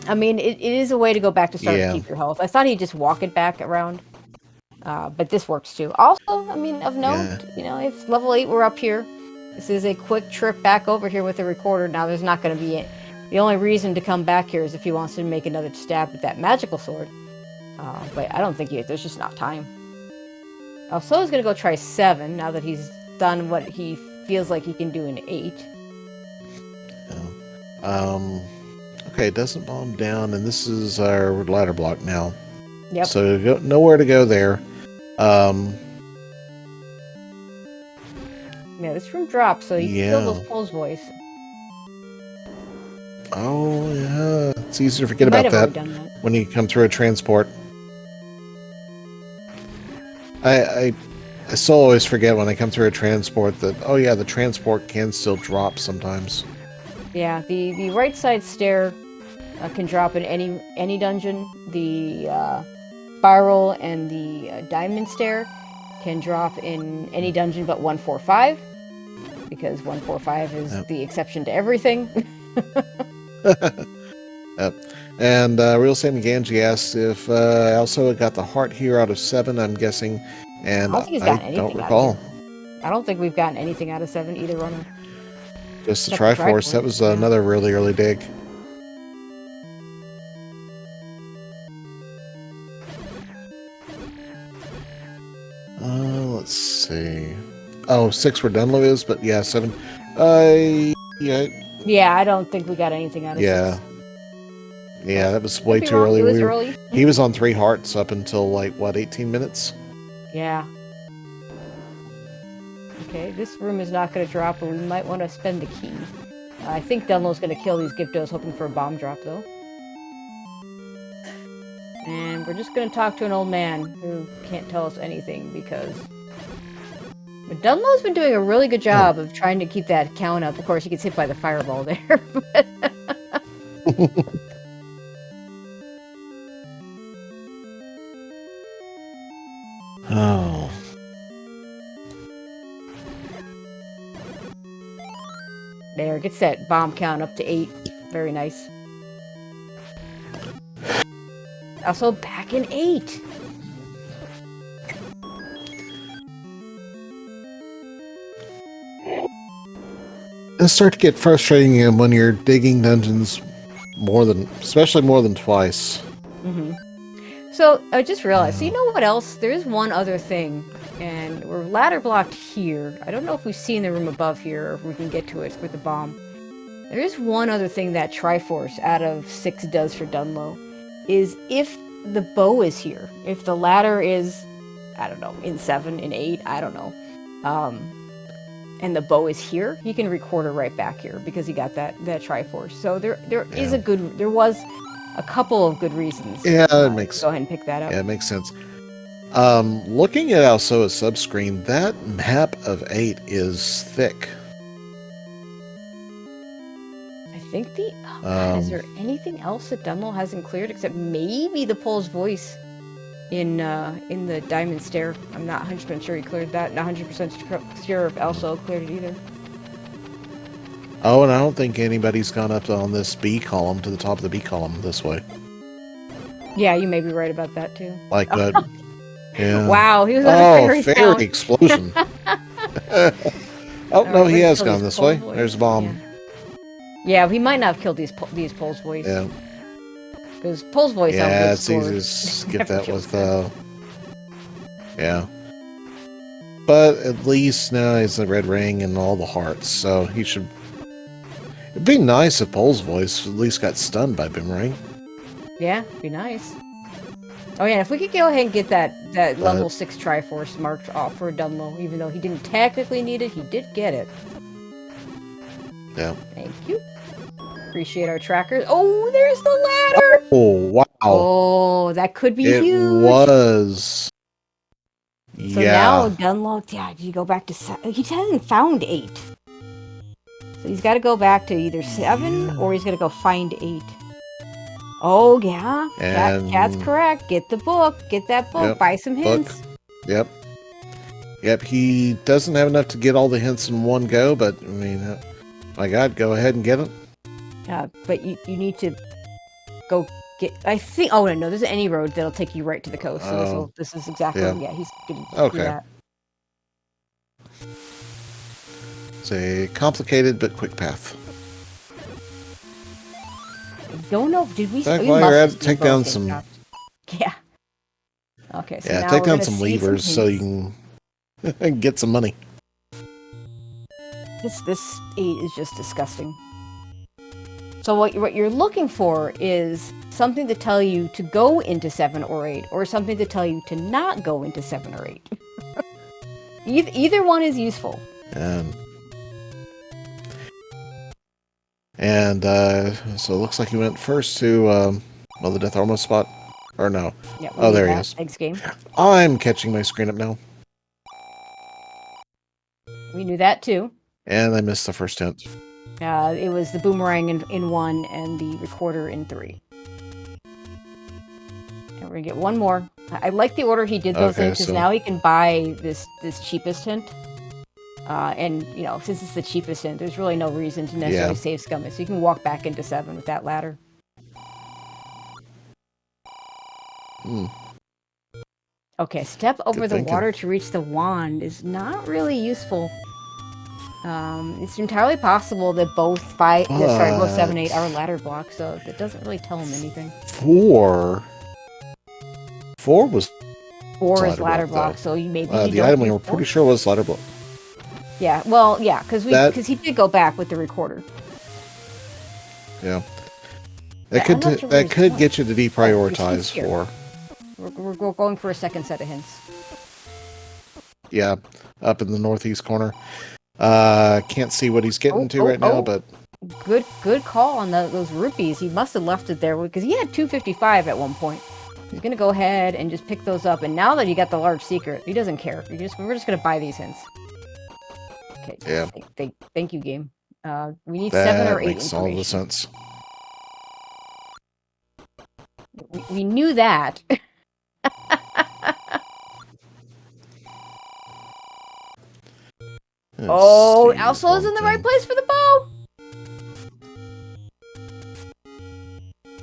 I mean, it is a way to go back to start to keep your health. I thought he'd just walk it back around. But this works too. Also, I mean, of note, if level 8 were up here, this is a quick trip back over here with the recorder. Now, there's not going to be it. The only reason to come back here is if he wants to make another stab at that magical sword. But I don't think there's just not time. Alsoa's going to go try 7 now that he's done what he feels like he can do in 8. Okay, it doesn't bomb down, and this is our ladder block now. Yep. So nowhere to go there. Yeah, this room drops, so you can feel those pulls voice. Oh, yeah. It's easy to forget about that when you come through a transport. I still always forget when I come through a transport that, oh yeah, the transport can still drop sometimes. Yeah, the right side stair can drop in any dungeon. The spiral and the diamond stair can drop in any dungeon but 145, because 145 is the exception to everything. Yep. And Real Sam Ganji asked if Alsoa got the heart here out of 7, I'm guessing. And I don't recall. I don't think we've gotten anything out of 7 either runner. Just the Triforce. That was another really early dig. Let's see. Oh, 6 where Dunlo is, but yeah, 7. Yeah. Yeah, I don't think we got anything out of 6. Yeah, that was way too early. It was early. He was on 3 hearts up until 18 minutes? Yeah. Okay, this room is not going to drop, but we might want to spend the key. I think Dunlo's going to kill these Gyptos, hoping for a bomb drop, though. And we're just going to talk to an old man who can't tell us anything, because... But Dunlo's been doing a really good job of trying to keep that count up. Of course, he gets hit by the fireball there. Oh. There, gets that bomb count up to 8. Very nice. Also back in 8. It'll start to get frustrating when you're digging dungeons especially more than twice. Mm-hmm. So I just realized, so you know what else? There is one other thing And we're ladder blocked here. I don't know if we see in the room above here or if we can get to it with the bomb. There is one other thing that Triforce out of 6 does for Dunlo, is if the bow is here, if the ladder is, I don't know, in 7, in 8, I don't know, and the bow is here, he can record her right back here because he got that Triforce. So there was a couple of good reasons. Yeah, it makes. Go ahead and pick that up. Yeah, it makes sense. Looking at Alsoa's subscreen, that map of 8 is thick. I think is there anything else that Dunlo hasn't cleared except maybe the Pole's voice in the Diamond Stair? I'm not 100% sure he cleared that. Not 100% sure if Alsoa cleared it either. Oh, and I don't think anybody's gone up on this B column to the top of the B column this way. Yeah, you may be right about that too. Like that. Yeah. Wow, he was on a fairy explosion. Oh no, he has gone this way. There's a bomb. Yeah, he might not have killed these Pole's voice. Yeah. Because Pole's voice. Yeah, it's easy to skip that with. Yeah. But at least now he's the red ring and all the hearts, so he should. It'd be nice if Pole's voice at least got stunned by Boomerang. Yeah, it'd be nice. Oh yeah, if we could go ahead and get that level 6 Triforce marked off for Dunlo, even though he didn't technically need it, he did get it. Yeah. Thank you. Appreciate our trackers. Oh, there's the ladder! Oh, wow. Oh, that could be huge. It was. So now Dunlo, did you go back to 7? He hasn't found 8. So he's got to go back to either 7 or he's got to go find 8. Oh, yeah. Cat's correct. Get the book. Get that book. Yep, buy some hints. Yep. Yep, he doesn't have enough to get all the hints in one go, but, I mean, my God, go ahead and get it. But you need to go get... I think... Oh, no, there's any road that'll take you right to the coast. So this is exactly... Yeah, he's going to do that. It's a complicated but quick path. I don't know. Did we... While you're at it, take down some... Yeah. Okay, so yeah, now take down some levers so you can get some money. This 8 is just disgusting. So what you're looking for is something to tell you to go into 7 or 8, or something to tell you to not go into 7 or 8. Either one is useful. And so it looks like he went first to the Death Almost spot. Or no. Yeah, there he is. Thanks, game. I'm catching my screen up now. We knew that too. And I missed the first hint. It was the boomerang in 1 and the recorder in 3. And we're gonna get one more. I like the order he did those in because now he can buy this cheapest hint. And you know, since it's the cheapest hint, there's really no reason to necessarily save Scummy. So you can walk back into 7 with that ladder. Okay, step over the water to reach the wand is not really useful. It's entirely possible that both 7 8 are ladder blocks, so it doesn't really tell him anything. 4 was 4 is ladder block, so you maybe the item we were pretty sure was ladder block. Yeah, well, yeah, because he did go back with the recorder. Yeah, that could get you to deprioritize 4. We're going for a second set of hints. Yeah, up in the northeast corner. Can't see what he's getting to right now, but good call on those rupees. He must have left it there because he had 255 at one point. He's gonna go ahead and just pick those up. And now that he got the large secret, he doesn't care. We're just gonna buy these hints. Okay. Yeah. Thank you, game. We need 7 or 8. That makes all the sense. We knew that. Oh, Alsoa's in the right place for the bow!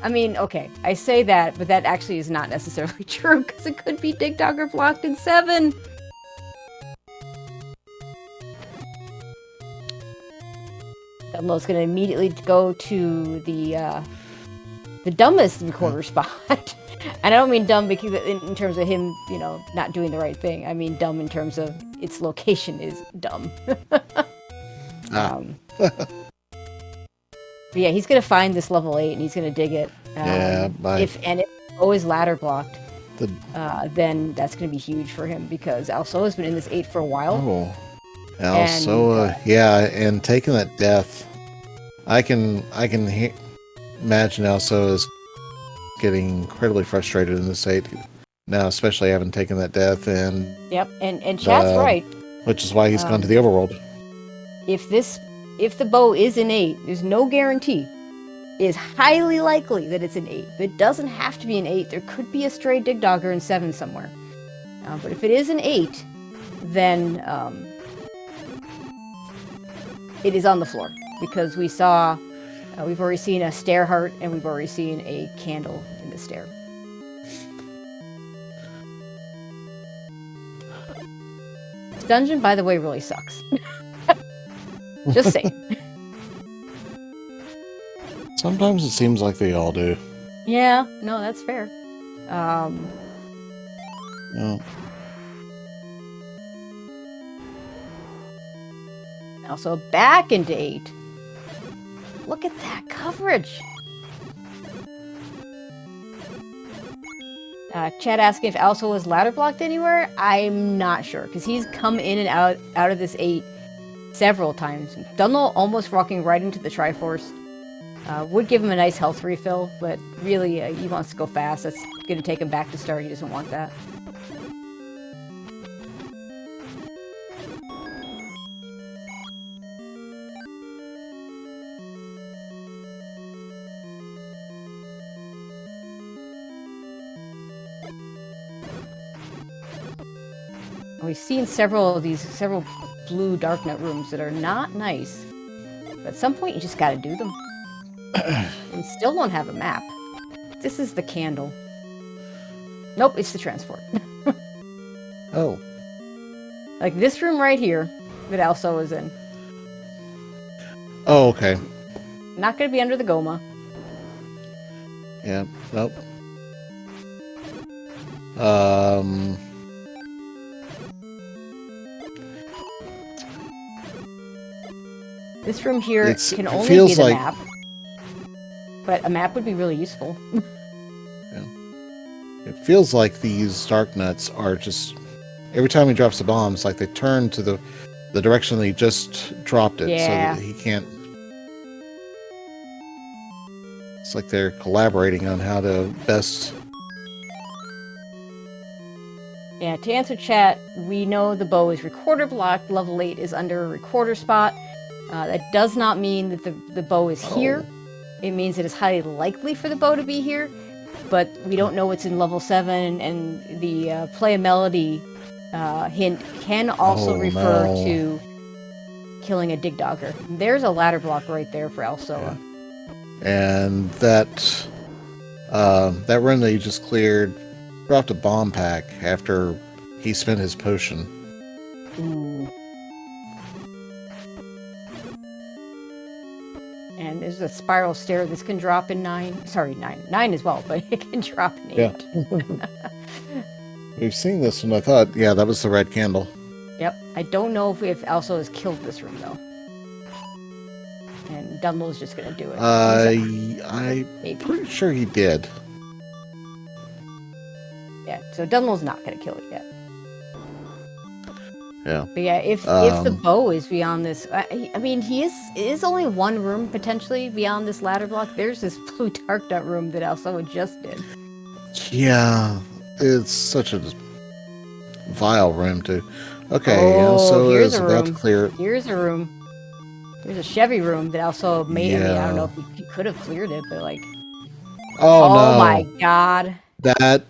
I mean, okay, I say that, but that actually is not necessarily true, because it could be Dig Dogger blocked in 7! Dunlo's gonna immediately go to the dumbest recorder spot. And I don't mean dumb because in terms of him, not doing the right thing. I mean dumb in terms of its location is dumb. But yeah, he's gonna find this level 8 and he's gonna dig it. If it's always ladder blocked, then that's gonna be huge for him because Alsoa's been in this 8 for a while. Oh, Alsoa, and taking that death, I can imagine Alsoa is getting incredibly frustrated in this 8 now, especially having taken that death. And yep, and Chad's right, which is why he's gone to the overworld. If the bow is an 8, there's no guarantee. It is highly likely that it's an 8. But it doesn't have to be an 8. There could be a stray dig dogger in 7 somewhere. But if it is an 8, then it is on the floor because we've already seen a stair heart and we've already seen a candle in the stair. This dungeon, by the way, really sucks. Just saying. Sometimes it seems like they all do. Yeah, no, that's fair. No. Also back into 8. Look at that coverage. Chad asking if Alsoa was ladder blocked anywhere. I'm not sure because he's come in and out of this 8 several times. Dunlo almost walking right into the Triforce. Would give him a nice health refill, but really he wants to go fast. That's going to take him back to start. He doesn't want that. We've seen several blue Darknet rooms that are not nice. But at some point, you just gotta do them. We still don't have a map. This is the candle. Nope, it's the transport. Oh. Like this room right here that Alsoa is in. Oh, okay. Not gonna be under the Goma. Yeah, nope. This room here can only be the map. But a map would be really useful. Yeah. It feels like these dark nuts are just... Every time he drops the bomb, it's like they turn to the direction that he just dropped it. Yeah. So that he can't... It's like they're collaborating on how to best... Yeah, to answer chat, we know the bow is recorder blocked. Level 8 is under a recorder spot. That does not mean that the bow is here. It means it is highly likely for the bow to be here, but we don't know what's in level 7, and the play a melody hint can also refer to killing a dig dogger. There's a ladder block right there for Alsoa. Yeah. And that run that you just cleared dropped a bomb pack after he spent his potion. Ooh. And there's a spiral stair. This can drop in 9. Sorry, 9. 9 as well, but it can drop in 8. Yeah. We've seen this one. I thought, yeah, that was the red candle. Yep. I don't know if Alsoa has killed this room, though. And Dunlo's just going to do it. I'm pretty sure he did. Yeah, so Dunlo's not going to kill it yet. Yeah. But yeah, if the bow is beyond this, I mean, it is only one room potentially beyond this ladder block. There's this blue dark nut room that Alsoa just did. Yeah, it's such a vile room too. Okay, Alsoa is about to clear it. Here's a room. There's a Chevy room that Alsoa made. Yeah. I mean, I don't know if he could have cleared it, but like, oh no, my god, that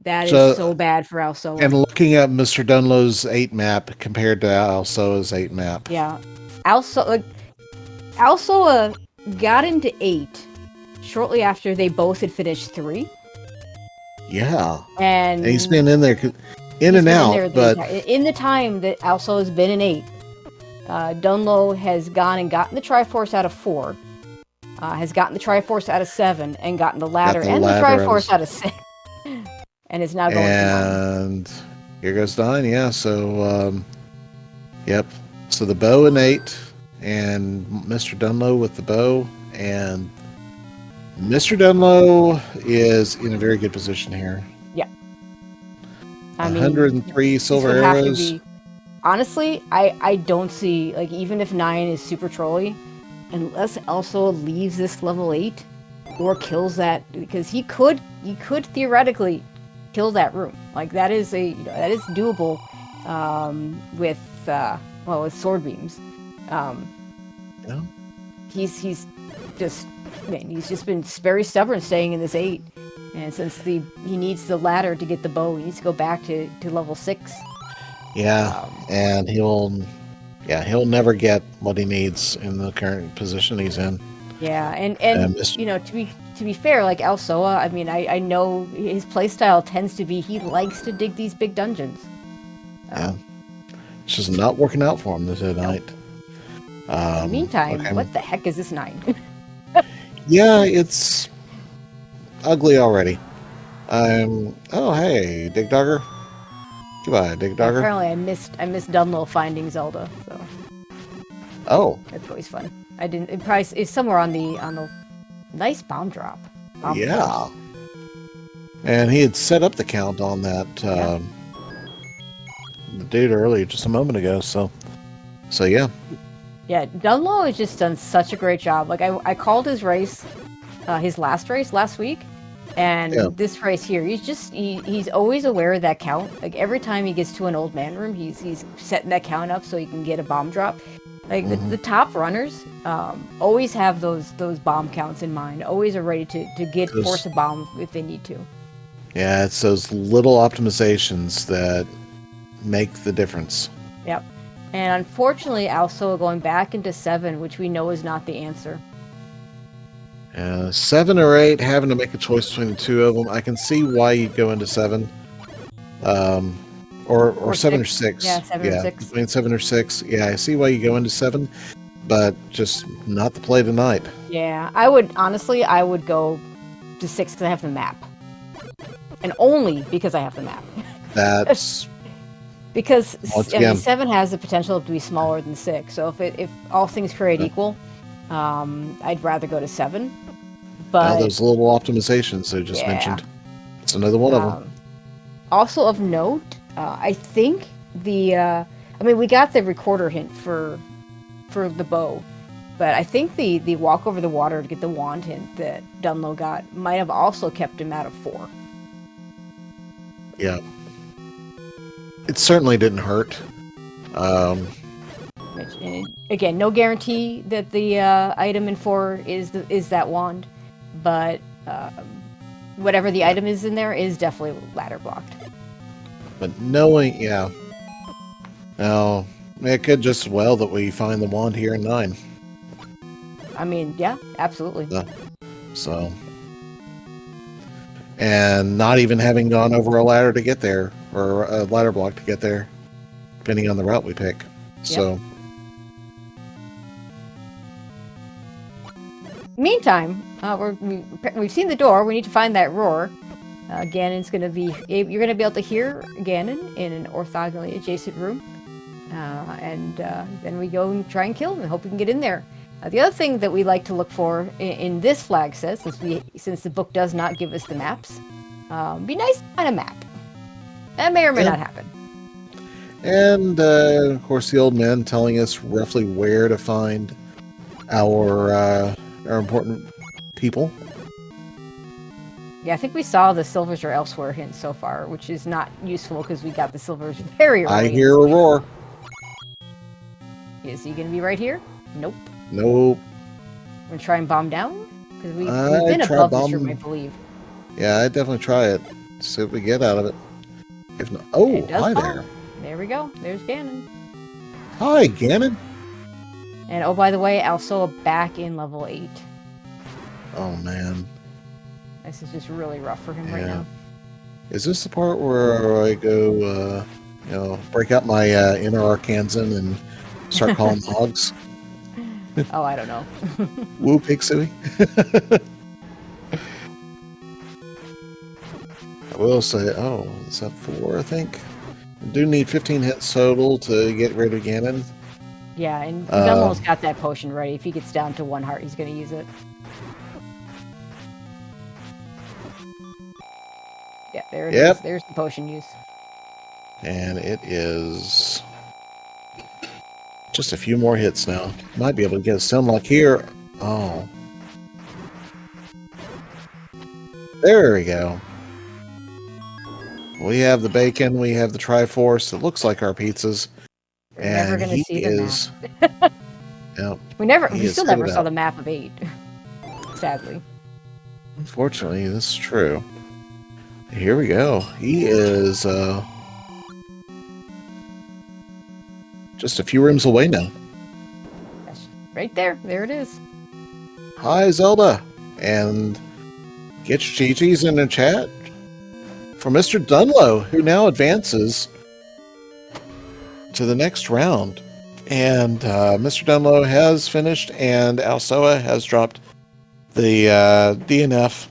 is so bad for Alsoa. And looking at MrDunlo's 8 map compared to Alsoa's 8 map. Yeah. Alsoa got into 8 shortly after they both had finished 3. Yeah. And he's been in there, in and out. But in the time that Alsoa has been in 8, Dunlo has gone and gotten the Triforce out of 4, has gotten the Triforce out of 7, and gotten the ladder and the Triforce out of 6. And it's now going to 9. And here goes 9, yeah. So, yep. So the bow in 8, and MrDunlo with the bow, and MrDunlo is in a very good position here. Yeah. I mean, 103 silver this would have to arrows. be, honestly, I don't see, like, even if 9 is super trolly, unless Alsoa leaves this level 8 or kills that, because he could theoretically kill that room. Like, that is that is doable with with sword beams. Yeah. He's just, man, he's just been very stubborn staying in this 8. And since he needs the ladder to get the bow, he needs to go back to level 6. Yeah, and he'll never get what he needs in the current position he's in. Yeah, and to be fair, like Alsoa, I mean, I know his playstyle tends to be he likes to dig these big dungeons. Yeah, it's just not working out for him tonight. In the meantime, what the heck is this 9? Yeah, it's ugly already. Oh, hey, Dig Dogger. Goodbye, Dig Dogger. Apparently, I missed Dunlo finding Zelda. So. Oh. That's always fun. I didn't. It probably is somewhere on the nice bomb drop. Yeah. And he had set up the count on that the dude earlier, just a moment ago. So yeah. Yeah, Dunlo has just done such a great job. Like I called his race, his last race last week, and this race here, he's always aware of that count. Like every time he gets to an old man room, he's setting that count up so he can get a bomb drop. Like the top runners always have those bomb counts in mind. Always are ready to force a bomb if they need to. Yeah, it's those little optimizations that make the difference. Yep. And unfortunately, Alsoa going back into 7, which we know is not the answer. 7 or 8, having to make a choice between the two of them. I can see why you'd go into 7. Or 7 or 6. Yeah, 7 or 6. Between 7 or 6. Yeah, I see why you go into 7, but just not the play tonight. Yeah, I would go to 6 because I have the map. And only because I have the map. That's... Because 7 has the potential to be smaller than 6. So if all things create equal, I'd rather go to 7. But those little optimizations I just mentioned. It's another one of them. Also of note, I think we got the recorder hint for the bow, but I think the walk over the water to get the wand hint that Dunlo got might have also kept him out of 4. Yeah. It certainly didn't hurt. Again, no guarantee that the item in 4 is that wand, but whatever the item is in there is definitely ladder blocked. But knowing, now it could just well that we find the wand here in 9. I mean, yeah, absolutely. So, and not even having gone over a ladder to get there, or a ladder block to get there, depending on the route we pick. So, meantime, we've seen the door. We need to find that roar. Ganon's gonna be. You're gonna be able to hear Ganon in an orthogonally adjacent room, and then we go and try and kill him and hope we can get in there. The other thing that we like to look for in this flag set, since the book does not give us the maps, be nice to find a map. That may or may not happen. And of course, the old man telling us roughly where to find our important people. Yeah, I think we saw the silvers are elsewhere hint so far, which is not useful because we got the silvers very early. I hear a roar. Is he going to be right here? Nope. Nope. We're going to try and bomb down? Because we've been above this room, I believe. Yeah, I'd definitely try it. See what we get out of it. If not, hi there. There we go. There's Ganon. Hi, Ganon. And oh, by the way, Alsoa back in level 8. Oh, man. This is just really rough for him right now. Is this the part where I go, break out my inner Arkansan and start calling hogs? Oh, I don't know. Woo, pig suey. I will say, oh, is that 4, I think? I do need 15 hits total to get rid of Ganon. Yeah, and Dunlo's got that potion ready. If he gets down to 1 heart, he's going to use it. Yeah, there it is. There's the potion use. And it is just a few more hits now. Might be able to get a Stunlock here. Oh. There we go. We have the bacon. We have the Triforce. It looks like our pizzas. We're never going to see the map. Yep. We still never saw the map of 8. Sadly. Unfortunately, this is true. Here we go. He is just a few rooms away now. That's right there. There it is. Hi, Zelda. And get your GGs in the chat for MrDunlo, who now advances to the next round. And MrDunlo has finished, and Alsoa has dropped the DNF.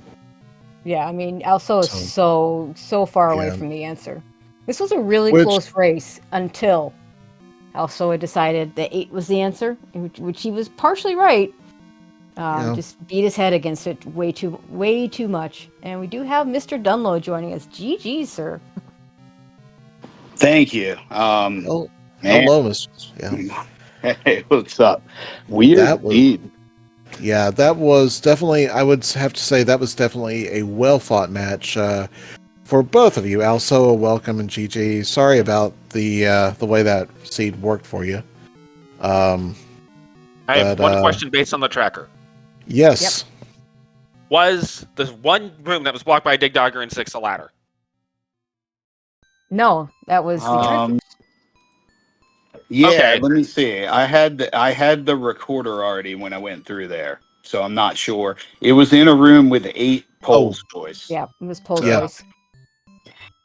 Yeah, I mean, Alsoa is so far away from the answer. This was a really close race until Alsoa decided that 8 was the answer, which he was partially right. Just beat his head against it way too much. And we do have MrDunlo joining us. GG, sir. Thank you. Hello, Mr. Hey, what's up? Weird indeed. Yeah, that was definitely, I would have to say, that was definitely a well-fought match for both of you. Alsoa, welcome, and GG. Sorry about the way that seed worked for you. I have one question based on the tracker. Yes. Yep. Was the one room that was blocked by a Dig Dogger and 6 a ladder? No, that was the Yeah, okay. Let me see. I had the recorder already when I went through there, so I'm not sure. It was in a room with 8 Pole's voice. Yeah, it was Pole's voice.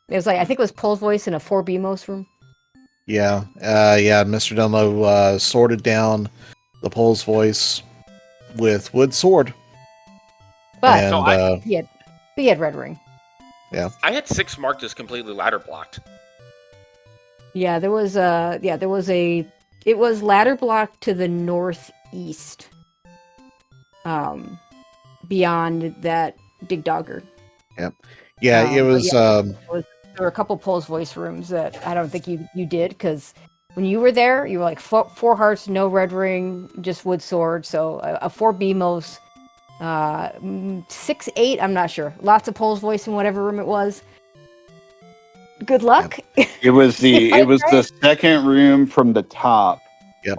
It was like, I think it was Pole's voice in a 4BMOS room. Yeah, MrDunlo sorted down the Pole's voice with wood sword. But and, he had red ring. Yeah. I had 6 marked as completely ladder blocked. Yeah, it was ladder blocked to the northeast. Beyond that Dig Dogger. Yep. Yeah, it was there were a couple Pole's voice rooms that I don't think you did, because when you were there, you were like 4 hearts, no red ring, just wood sword. So a 4BMOS, 6-8, I'm not sure. Lots of Pole's voice in whatever room it was. Good luck. Yep. It was the second room from the top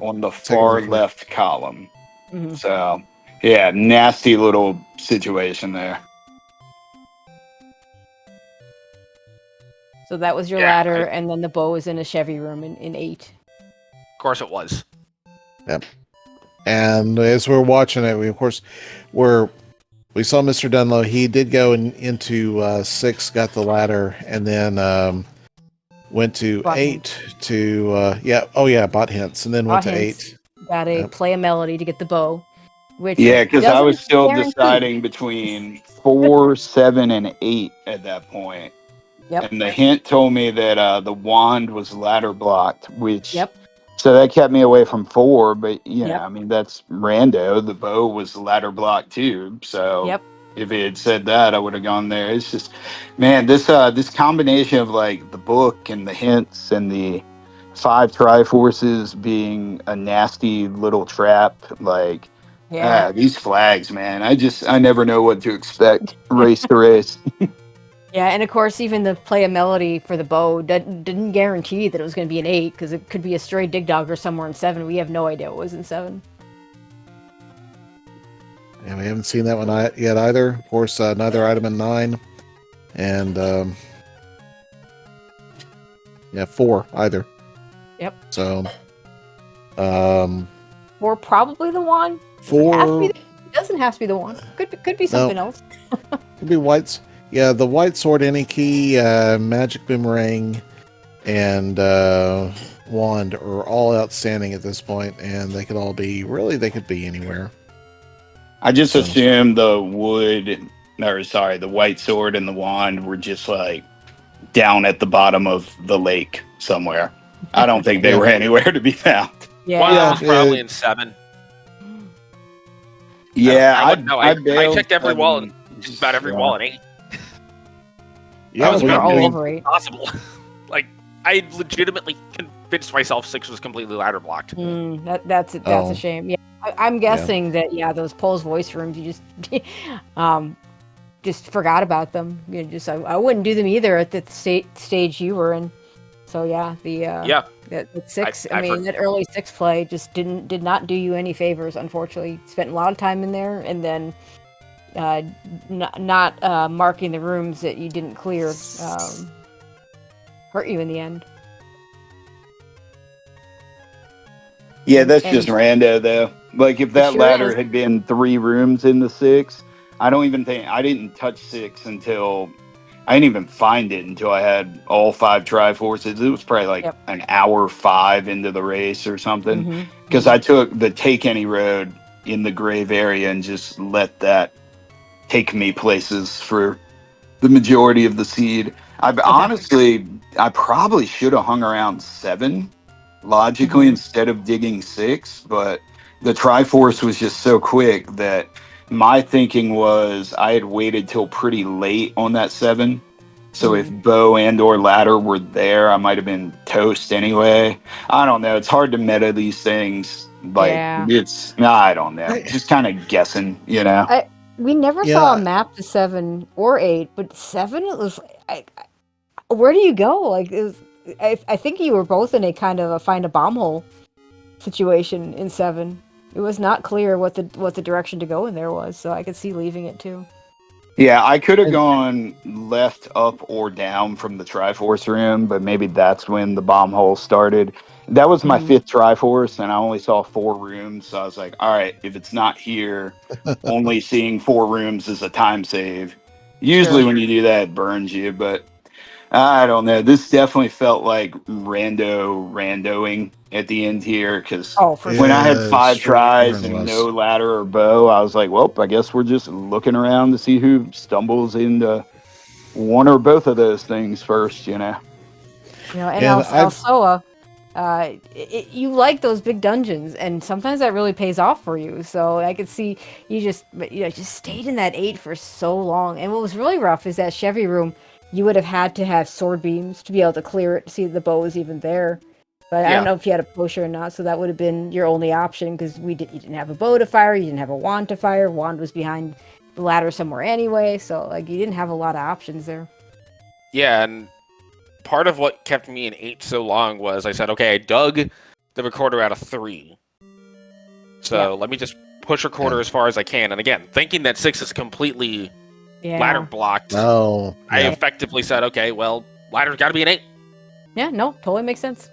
on the far left column. Mm-hmm. So yeah, nasty little situation there. So that was your ladder, and then the bow was in a Chevy room in 8. Of course it was. Yep. And as we're watching it, we saw MrDunlo. He did go into 6, got the ladder, and then went to bot 8 hint. To bot hints, and then went to 8. Got to play a melody to get the bow. Because I was still deciding between 4, 7, and 8 at that point. Yep. And the hint told me that the wand was ladder blocked, which so that kept me away from 4. But I mean, that's rando. The bow was ladder blocked too. So if it had said that, I would have gone there. It's just, man, this combination of like the book and the hints and the 5 Triforces being a nasty little trap, like these flags, man. I never know what to expect race to race. Yeah, and of course, even the play a melody for the bow didn't guarantee that it was going to be an 8, because it could be a stray Dig Dogger somewhere in 7. We have no idea what was in 7. Yeah, we haven't seen that one yet either. Of course, neither item in 9. And 4 either. Yep. So 4 probably the wand. 4 it doesn't have to be the wand. Could be something else. Could be whites. Yeah, the white sword, any key, magic boomerang, and wand are all outstanding at this point, and they could all be they could be anywhere. I just assumed the wood the white sword and the wand were just like down at the bottom of the lake somewhere. I don't think they were anywhere to be found. Yeah. One of them was probably in 7. Yeah, I checked every wall and just about every wall in 8. Yeah, I was all over 8. Possible. Like, I legitimately convinced myself 6 was completely ladder blocked. That's a shame. Yeah, I'm guessing that those Pole's voice rooms, you just forgot about them. You know, I wouldn't do them either at the stage you were in. So that 6. That early 6 play just did not do you any favors. Unfortunately, spent a lot of time in there, and then not marking the rooms that you didn't clear hurt you in the end. Yeah, that's just rando though. Like if that ladder had been 3 rooms in the 6, I didn't touch 6 until I didn't even find it until I had all 5 Triforces. It was probably like an hour 5 into the race or something. Because I took the take any road in the grave area and just let that take me places for the majority of the seed. Honestly, I probably should have hung around 7 logically instead of digging 6, but the Triforce was just so quick that my thinking was I had waited till pretty late on that 7. So if bow and or ladder were there, I might have been toast anyway. I don't know. It's hard to meta these things. Like I don't know. Just kind of guessing, you know. We never saw a map to 7 or 8, but 7 it was. Where do you go? Like it was. I think you were both in a kind of a find a bomb hole situation in 7. It was not clear what the direction to go in there was, so I could see leaving it too. Yeah, I could have gone left, up, or down from the Triforce room, but maybe that's when the bomb hole started. That was my 5th Triforce, and I only saw 4 rooms, so I was like, all right, if it's not here, only seeing 4 rooms is a time save. Usually when you do that, it burns you, but I don't know. This definitely felt like randoing at the end here, because when I had 5 tries and no ladder or bow, I was like, well, I guess we're just looking around to see who stumbles into one or both of those things first, you know? And Alsoa, you like those big dungeons, and sometimes that really pays off for you. So I could see you just stayed in that 8 for so long. And what was really rough is that Chevy room. You would have had to have sword beams to be able to clear it, to see the bow is even there. But I don't know if you had a pusher or not, so that would have been your only option, because you didn't have a bow to fire, you didn't have a wand to fire. Wand was behind the ladder somewhere anyway, so like you didn't have a lot of options there. Yeah, and part of what kept me in 8 so long was I said, okay, I dug the recorder out of 3. So let me just push recorder as far as I can. And again, thinking that 6 is completely ladder blocked. I effectively said, okay, well, ladder's got to be an 8. Yeah, no, totally makes sense.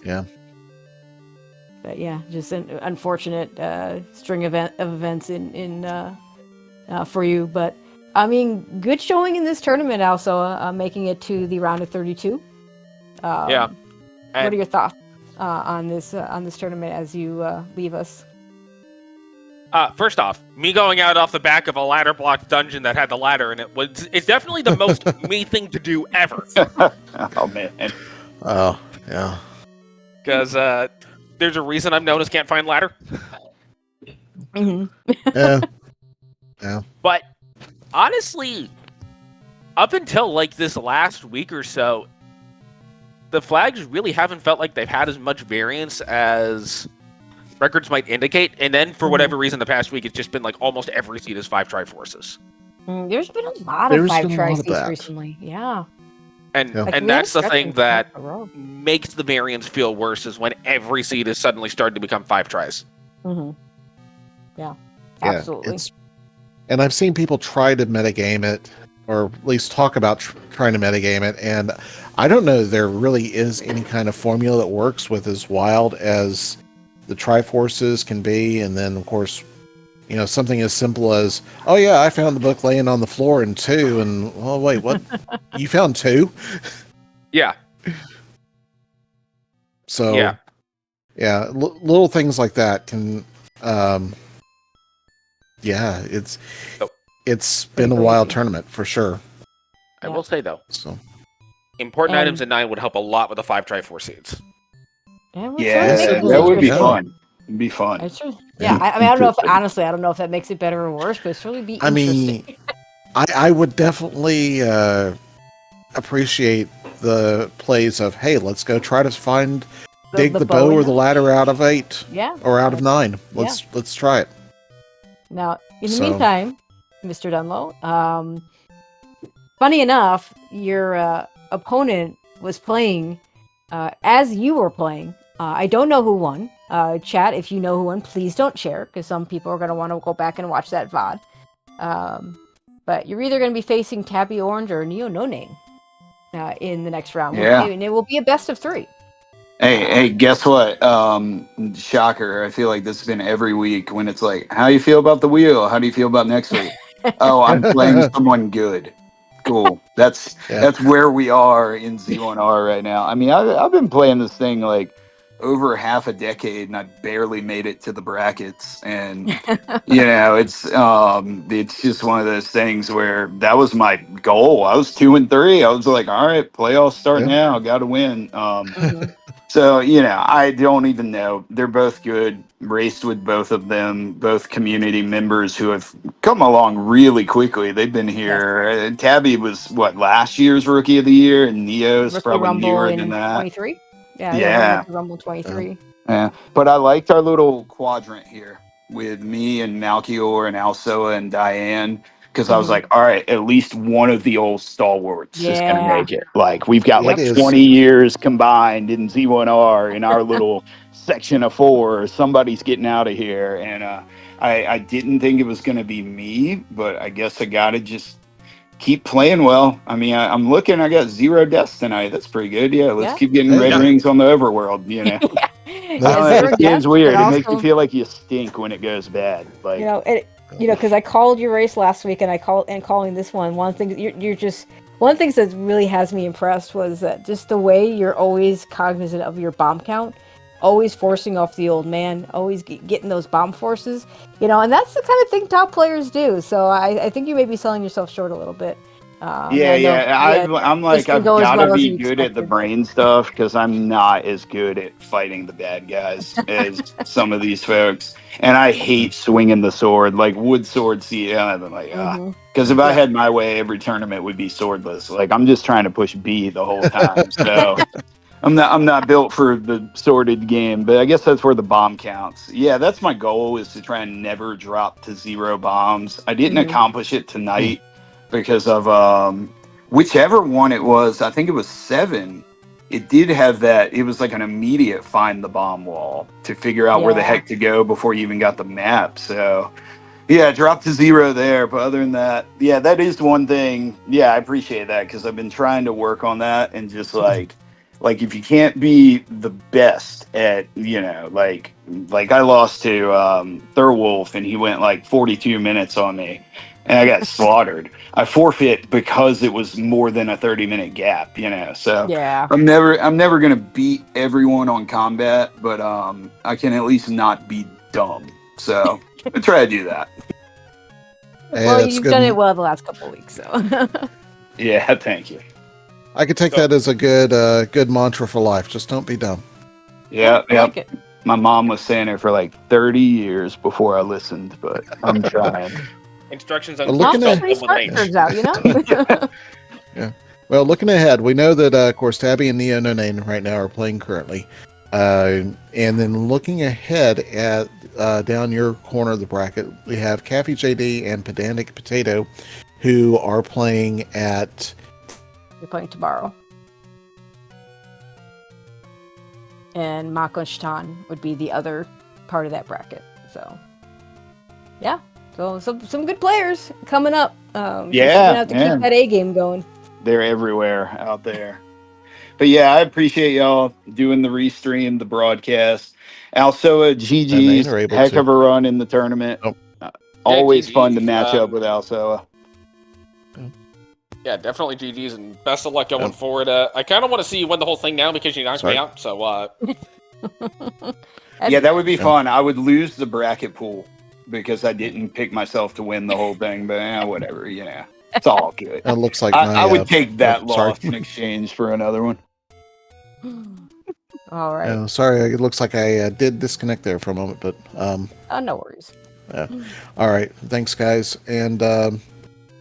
Yeah. But yeah, just an unfortunate string of events in for you. But I mean, good showing in this tournament, also making it to the round of 32. What are your thoughts on this tournament as you leave us? First off, me going out off the back of a ladder blocked dungeon that had the ladder in it's definitely the most me thing to do ever. Oh man. Oh yeah. Because there's a reason I'm known as Can't Find Ladder. Yeah. But honestly, up until like this last week or so, the flags really haven't felt like they've had as much variance as records might indicate, and then for whatever reason the past week it's just been like almost every seed is 5 Triforces. There's been a lot of 5 Triforces recently. Yeah. And that's the thing that makes the variance feel worse, is when every seed is suddenly starting to become 5 tries. Yeah, absolutely. And I've seen people try to metagame it, or at least talk about trying to metagame it, and I don't know if there really is any kind of formula that works with as wild as the Triforces can be. And then, of course, something as simple as, oh yeah, I found the book laying on the floor in 2, and oh wait, what? You found 2? Yeah. So yeah, little things like that can, it's it's been a wild tournament for sure. I will say though, so important items in 9 would help a lot with the 5 Triforce seeds. Yeah, that would be fun. It'd be fun. I mean, I don't know if honestly, I don't know if that makes it better or worse, but it's really be interesting. mean, I would definitely appreciate the plays of, hey, let's go try to dig the bow or the ladder out of 8, or out of 9. Let's try it. Now, in the meantime, Mr. Dunlo, funny enough, your opponent was playing as you were playing. I don't know who won. Chat, if you know who won, please don't share, because some people are going to want to go back and watch that VOD. But you're either going to be facing Tabby Orange or Neo No Name in the next round. And it will be a best of 3. Hey, guess what? Shocker. I feel like this has been every week when it's like, how do you feel about the wheel? How do you feel about next week? Oh, I'm playing someone good. Cool. That's where we are in Z1R right now. I mean, I've been playing this thing like over half a decade, and I barely made it to the brackets. And it's just one of those things where that was my goal. I was 2-3. I was like, all right, playoffs start now. Got to win. So, I don't even know. They're both good. Raced with both of them, both community members who have come along really quickly. They've been here. Tabby was, last year's Rookie of the Year, and Neo's probably newer than that. 23? Yeah. Rumble 23. Yeah, but I liked our little quadrant here with me and Malchior and Alsoa and Diane. Because I was like, all right, at least one of the old stalwarts is going to make it. Like, we've got 20 years combined in Z1R in our little section of 4. Somebody's getting out of here. And I didn't think it was going to be me, but I guess I got to just keep playing well. I mean, I'm looking, I got 0 deaths tonight. That's pretty good. Yeah, let's keep getting red rings on the overworld, This game's weird. It makes you feel like you stink when it goes bad. Like, because I called your race last week, and calling this one. One thing one of the things that really has me impressed was that just the way you're always cognizant of your bomb count, always forcing off the old man, always getting those bomb forces, and that's the kind of thing top players do. So I think you may be selling yourself short a little bit. I'm like, I've got to be good at the brain stuff, because I'm not as good at fighting the bad guys as some of these folks. And I hate swinging the sword, like wood sword. I'm like, because if I had my way, every tournament would be swordless. Like, I'm just trying to push B the whole time. So I'm not built for the sorted game, but I guess that's where the bomb counts. Yeah, that's my goal, is to try and never drop to 0 bombs. I didn't accomplish it tonight. Because of whichever one it was, I think it was 7. It did have that. It was like an immediate find the bomb wall to figure out where the heck to go before you even got the map. So, drop to 0 there. But other than that, that is one thing. Yeah, I appreciate that, because I've been trying to work on that, and just like if you can't be the best at, like I lost to Thurwolf, and he went like 42 minutes on me. And I got slaughtered. I forfeit because it was more than a 30-minute gap, So I'm never gonna beat everyone on combat, but I can at least not be dumb. So I try to do that. Well, you've done it well the last couple of weeks, so. Yeah, thank you. I could take that as a good mantra for life. Just don't be dumb. Yeah. Like my mom was saying it for like 30 years before I listened, but I'm trying. Instructions on turns out, Yeah. Well, looking ahead, we know that of course Tabby and Neo No Name right now are playing currently, and then looking ahead at down your corner of the bracket, we have Caffey JD and Pedantic Potato, who are playing at. They're playing tomorrow, and Mako and Shtan would be the other part of that bracket. So, yeah. So some good players coming up. You're gonna have to keep that A game going. They're everywhere out there. But yeah, I appreciate y'all doing the restream, the broadcast. Alsoa, GG's heck of a run in the tournament. Always fun to match up with Alsoa. Yeah, definitely GG's, and best of luck going forward. I kind of want to see you win the whole thing now, because you knocked me out. So yeah, that would be fun. I would lose the bracket pool. because I didn't pick myself to win the whole thing. But whatever, it's all good. It looks like I would take that sorry. loss in exchange for another one. All right. Sorry, it looks like I did disconnect there for a moment, but no worries. All right, thanks guys, and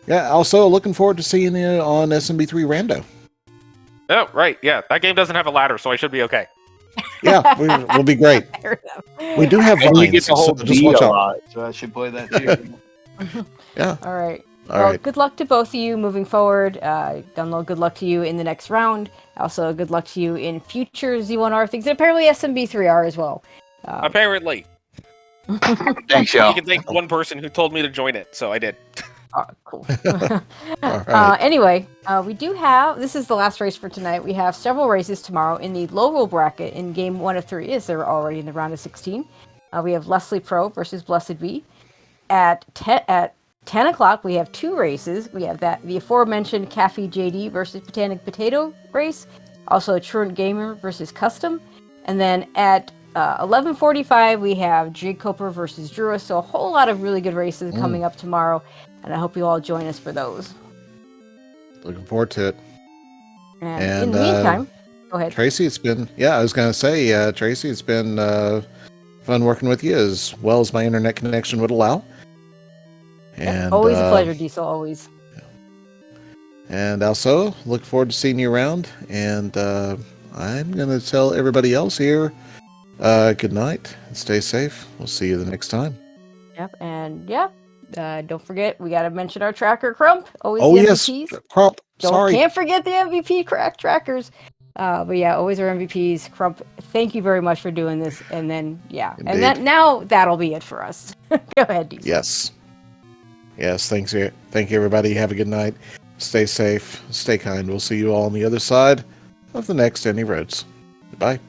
also looking forward to seeing you on SMB3 Rando. Oh, right, yeah, that game doesn't have a ladder, so I should be okay. Yeah, we'll be great. We do have and lines, you get the whole so just watch a out. lot, so I should play that too. Yeah. All right. All well, right. Good luck to both of you moving forward. Dunlo, good luck to you in the next round. Also, good luck to you in future Z1R things, and apparently SMB3R as well. Apparently. Thanks, y'all. You can thank one person who told me to join it, so I did. Cool. All right. Anyway, we do have, this is the last race for tonight. We have several races tomorrow in the local bracket in game 1 of 3, as they're already in the round of 16. We have Leslie Pro versus Blessed V. At 10 o'clock, we have 2 races. We have the aforementioned Cafe JD versus Botanic Potato race. Also, Truant Gamer versus Custom. And then at 11:45, we have Jig Coper versus Drua. So a whole lot of really good races coming up tomorrow. And I hope you all join us for those. Looking forward to it. And in the meantime, go ahead. Tracy, it's been, I was going to say, Tracy, it's been fun working with you as well as my internet connection would allow. And always a pleasure, Diesel, always. And also, look forward to seeing you around. And I'm going to tell everybody else here, good night and stay safe. We'll see you the next time. Yep, and don't forget, we got to mention our tracker, Crump. Always the MVPs. Yes, Crump. Sorry. Can't forget the MVP trackers. But yeah, always our MVPs. Crump, thank you very much for doing this. And then, Indeed. and now that'll be it for us. Go ahead, Diesel. Yes, thank you, everybody. Have a good night. Stay safe, stay kind. We'll see you all on the other side of the next Any Roads. Goodbye.